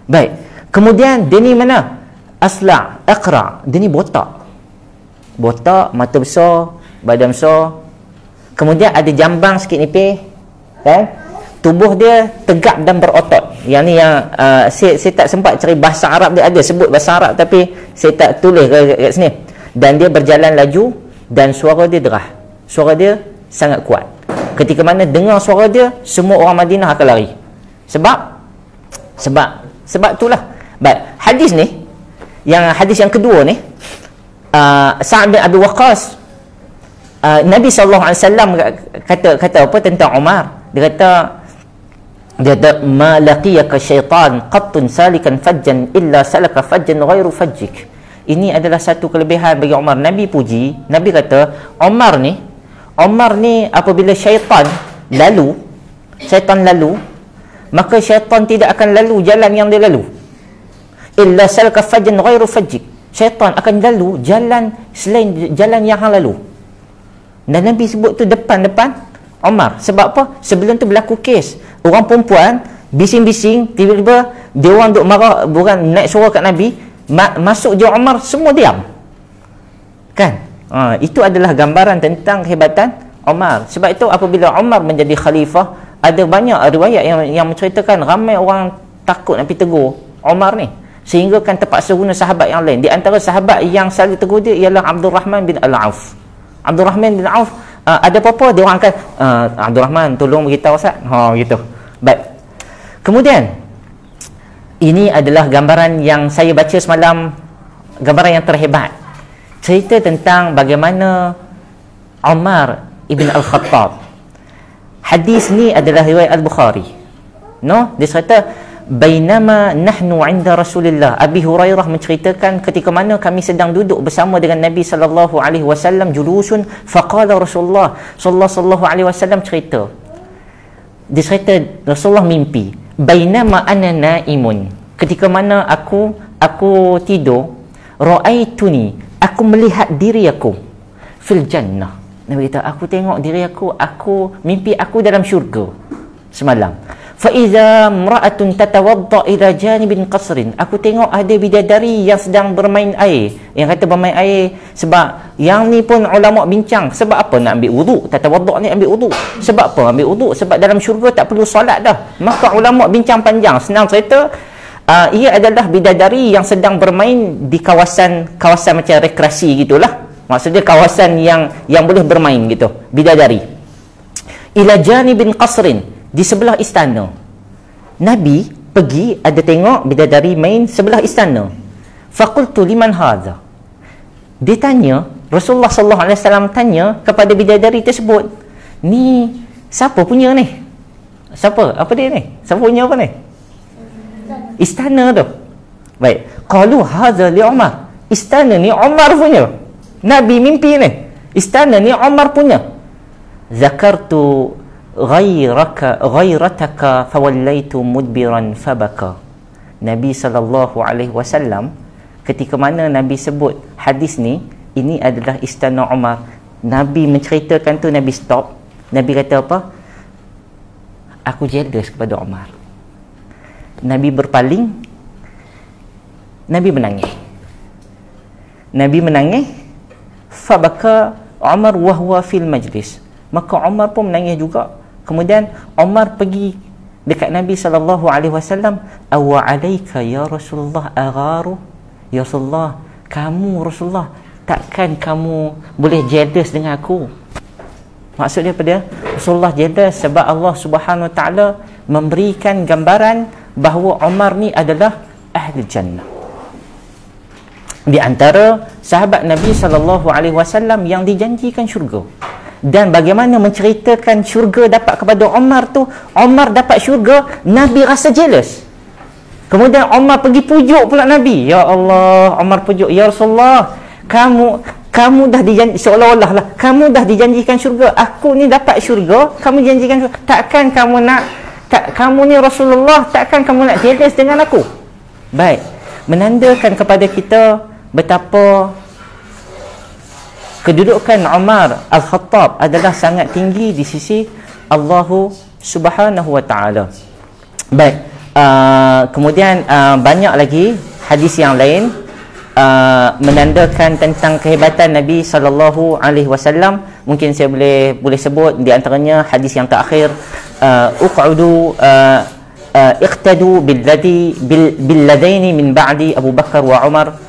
Baik. Kemudian dia ni mana? Asla', Aqra', dia ni botak, mata besar, badan besar. Kemudian ada jambang sikit nipis kan? Tubuh dia tegap dan berotot. Yang ni yang saya tak sempat cari bahasa Arab, dia ada sebut bahasa Arab tapi saya tak tulis kat sini. Dan dia berjalan laju dan suara dia derah. Suara dia sangat kuat. Ketika mana dengar suara dia, semua orang Madinah akan lari. Sebab itulah. Baik, hadis yang kedua ni, Sa'ad bin Abi Waqqas, Nabi SAW kata apa tentang Umar? Dia kata ma laqiyaka syaitan qattun salikan fajjan illa salaka fajjan ghairu fajjik. Ini adalah satu kelebihan bagi Umar. Nabi puji, Nabi kata Umar ni apabila syaitan lalu, maka syaitan tidak akan lalu jalan yang dia lalu. Illa salaka fajjan ghairu fajjik. Syaitan akan lalu jalan selain jalan yang hang lalu. Dan Nabi sebut tu depan Umar. Sebab apa? Sebelum tu berlaku kes orang perempuan bising-bising, tiba-tiba dia orang duk marah, bukan naik suara kat Nabi, masuk je Umar, semua diam. Kan? Itu adalah gambaran tentang kehebatan Umar. Sebab itu apabila Umar menjadi khalifah, ada banyak riwayat yang menceritakan ramai orang takut nak pergi tegur Umar ni, sehingga kan terpaksa guna sahabat yang lain. Di antara sahabat yang selalu tegur dia ialah Abdul Rahman bin Al-Auf. Abdul Rahman bin Auf, ada apa-apa dia orang akan Abdul Rahman tolong beritahu Ustaz. Gitu. Baik. Kemudian ini adalah gambaran yang saya baca semalam. gambaran yang terhebat. Cerita tentang bagaimana Umar ibn Al-Khattab. Hadis ni adalah riwayat Al-Bukhari. No, dia cerita bainama nahnu 'inda Rasulillah. Abi Hurairah menceritakan ketika mana kami sedang duduk bersama dengan Nabi sallallahu alaihi wasallam julusun faqala Rasulullah sallallahu alaihi wasallam cerita. Dia cerita Rasulullah mimpi. Bainama ana naimun. Ketika mana aku tidur, ra'aituni, aku melihat diri aku fil jannah. Nabi kata, aku tengok diri aku mimpi aku dalam syurga semalam. Fa iza imra'atun tatawadda ila janibin qasrin. Aku tengok ada bidadari yang sedang bermain air. Yang kata bermain air sebab yang ni pun ulama bincang sebab apa nak ambil wuduk. Tatawadda ni ambil wuduk. Sebab apa ambil wuduk? Sebab dalam syurga tak perlu solat dah. Maka ulama bincang panjang. Senang cerita, ia adalah bidadari yang sedang bermain di kawasan macam rekreasi gitulah. Maksudnya kawasan yang boleh bermain gitu. Bidadari. Ila janibin qasrin, di sebelah istana. Nabi pergi ada tengok bidadari main sebelah istana. Faqultu liman hadha. Dia tanya, Rasulullah sallallahu alaihi wasallam tanya kepada bidadari tersebut, ni siapa punya ni? Siapa? Apa dia ni? Siapa punya apa ni? Istana tu. Baik. Qalu hadha li Umar. Istana ni Umar punya. Nabi mimpi ni. Istana ni Umar punya. Zakartu ghairataka fawallaitu mudbiran fabaka. Nabi sallallahu alaihi wasallam ketika mana Nabi sebut hadis ni, ini adalah istana Umar. Nabi menceritakan tu, Nabi stop. Nabi kata apa? Aku jealous kepada Umar. Nabi berpaling. Nabi menangis. Fabaka Umar wa huwa fil majlis. Maka Umar pun menangis juga. Kemudian Umar pergi dekat Nabi sallallahu alaihi wasallam, "Awa alayka ya Rasulullah agharu?" Ya Rasulullah, kamu Rasulullah, takkan kamu boleh jealous dengan aku? Maksudnya apa dia? Rasulullah jealous sebab Allah Subhanahu wa taala memberikan gambaran bahawa Umar ni adalah ahli jannah. Di antara sahabat Nabi sallallahu alaihi wasallam yang dijanjikan syurga. Dan bagaimana menceritakan syurga dapat kepada Umar tu, Umar dapat syurga, Nabi rasa jealous. Kemudian Umar pergi pujuk pula Nabi. Ya Allah, Umar pujuk, ya Rasulullah, kamu dah dijanji, seolah-olah lah kamu dah dijanjikan syurga, aku ni dapat syurga, kamu janjikan syurga. Takkan kamu ni Rasulullah, takkan kamu nak jealous dengan aku? Baik, menandakan kepada kita betapa kedudukan Umar Al-Khattab adalah sangat tinggi di sisi Allah Subhanahu wa taala. Baik, kemudian banyak lagi hadis yang lain menandakan tentang kehebatan Nabi sallallahu alaihi wasallam. Mungkin saya boleh sebut di antaranya hadis yang terakhir, uq'udu iqtadu billadaini min ba'di Abu Bakar wa Umar.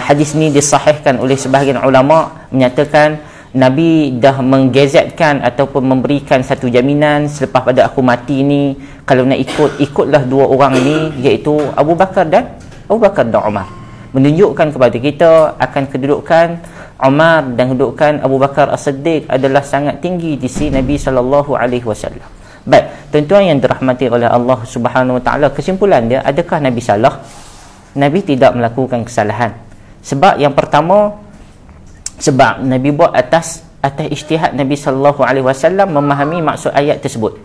Hadis ni disahihkan oleh sebahagian ulama, menyatakan Nabi dah menggazetkan ataupun memberikan satu jaminan, selepas pada aku mati ni, kalau nak ikutlah dua orang ni, iaitu Abu Bakar dan Umar. Menunjukkan kepada kita akan kedudukan Umar dan kedudukan Abu Bakar As-Siddiq adalah sangat tinggi di sisi Nabi sallallahu alaihi wasallam. Baik, tuan-tuan yang dirahmati oleh Allah Subhanahu wa taala, kesimpulan dia, adakah Nabi salah? Nabi tidak melakukan kesalahan. Sebab yang pertama, sebab Nabi buat atas ijtihad Nabi sallallahu alaihi wasallam memahami maksud ayat tersebut.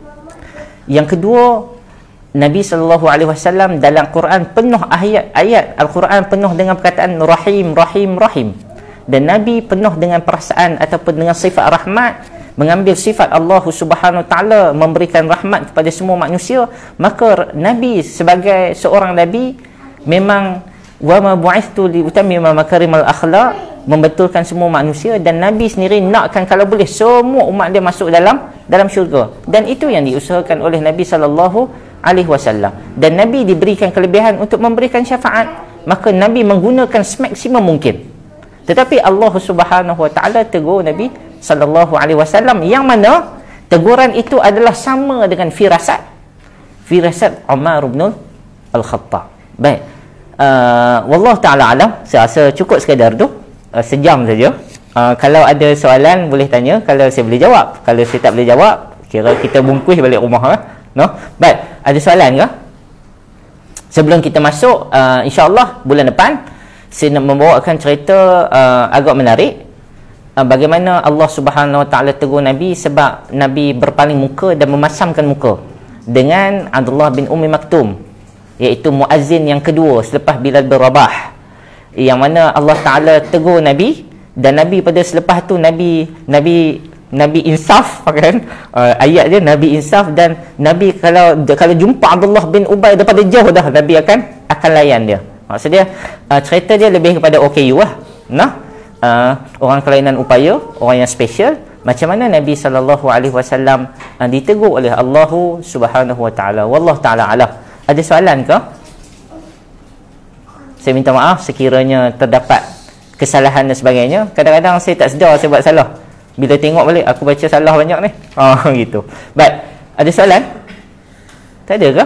Yang kedua, Nabi sallallahu alaihi wasallam dalam Quran penuh ayat Al-Quran penuh dengan perkataan rahim. Dan Nabi penuh dengan perasaan ataupun dengan sifat rahmat, mengambil sifat Allah Subhanahu wa taala memberikan rahmat kepada semua manusia. Maka Nabi sebagai seorang nabi memang wa ma bu'ithtu li utammima makarimal akhlaq, membetulkan semua manusia, dan Nabi sendiri nakkan kalau boleh semua umat dia masuk dalam syurga, dan itu yang diusahakan oleh Nabi sallallahu alaihi wasallam. Dan Nabi diberikan kelebihan untuk memberikan syafaat, maka Nabi menggunakan semaksimum mungkin. Tetapi Allah Subhanahu wa taala tegur Nabi sallallahu alaihi wasallam, yang mana teguran itu adalah sama dengan firasat Umar bin Al-Khattab. Baik, Wallahu ta'ala alam. Saya rasa cukup sekadar tu, sejam saja. Kalau ada soalan boleh tanya. Kalau saya boleh jawab, kalau saya tak boleh jawab, kira kita bungkus balik rumah lah. No? Baik, ada soalan ke? Sebelum kita masuk, insya-Allah bulan depan saya nak membawakan cerita agak menarik. Bagaimana Allah Subhanahu Wa Taala tegur Nabi sebab Nabi berpaling muka dan memasamkan muka dengan Abdullah bin Ummi Maktum, iaitu muazzin yang kedua selepas Bilal bin Rabah, yang mana Allah Taala tegur Nabi, dan Nabi pada selepas tu Nabi insaf kan, ayat dia Nabi insaf, dan Nabi kalau jumpa Abdullah bin Ubay daripada jauh dah, Nabi akan layan dia. Maksudnya cerita dia lebih kepada OKU lah, nah, orang kelainan upaya, orang yang special. Macam mana Nabi SAW ditegur oleh Allah Subhanahu Wa Taala. Wallahu taala alam. Ada soalan ke? Saya minta maaf sekiranya terdapat kesalahan dan sebagainya. Kadang-kadang saya tak sedar saya buat salah. Bila tengok balik, aku baca salah banyak ni. Gitu. Baik. Ada soalan? Tak ada ke?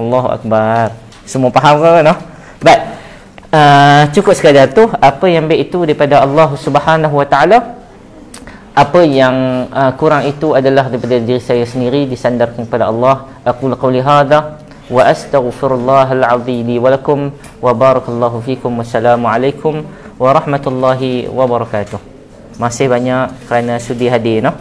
Allahu Akbar. Semua faham ke? No? Baik. Cukup sekadar tu. Apa yang baik itu daripada Allah Subhanahu Wa Taala. Apa yang kurang itu adalah daripada diri saya sendiri, disandarkan kepada Allah. Aqulu qawli hadha wa astaghfirullahal azim li wa lakum wa barakallahu fikum. Wassalamualaikum warahmatullahi wabarakatuh. Masih banyak kerana sudi hadir, no?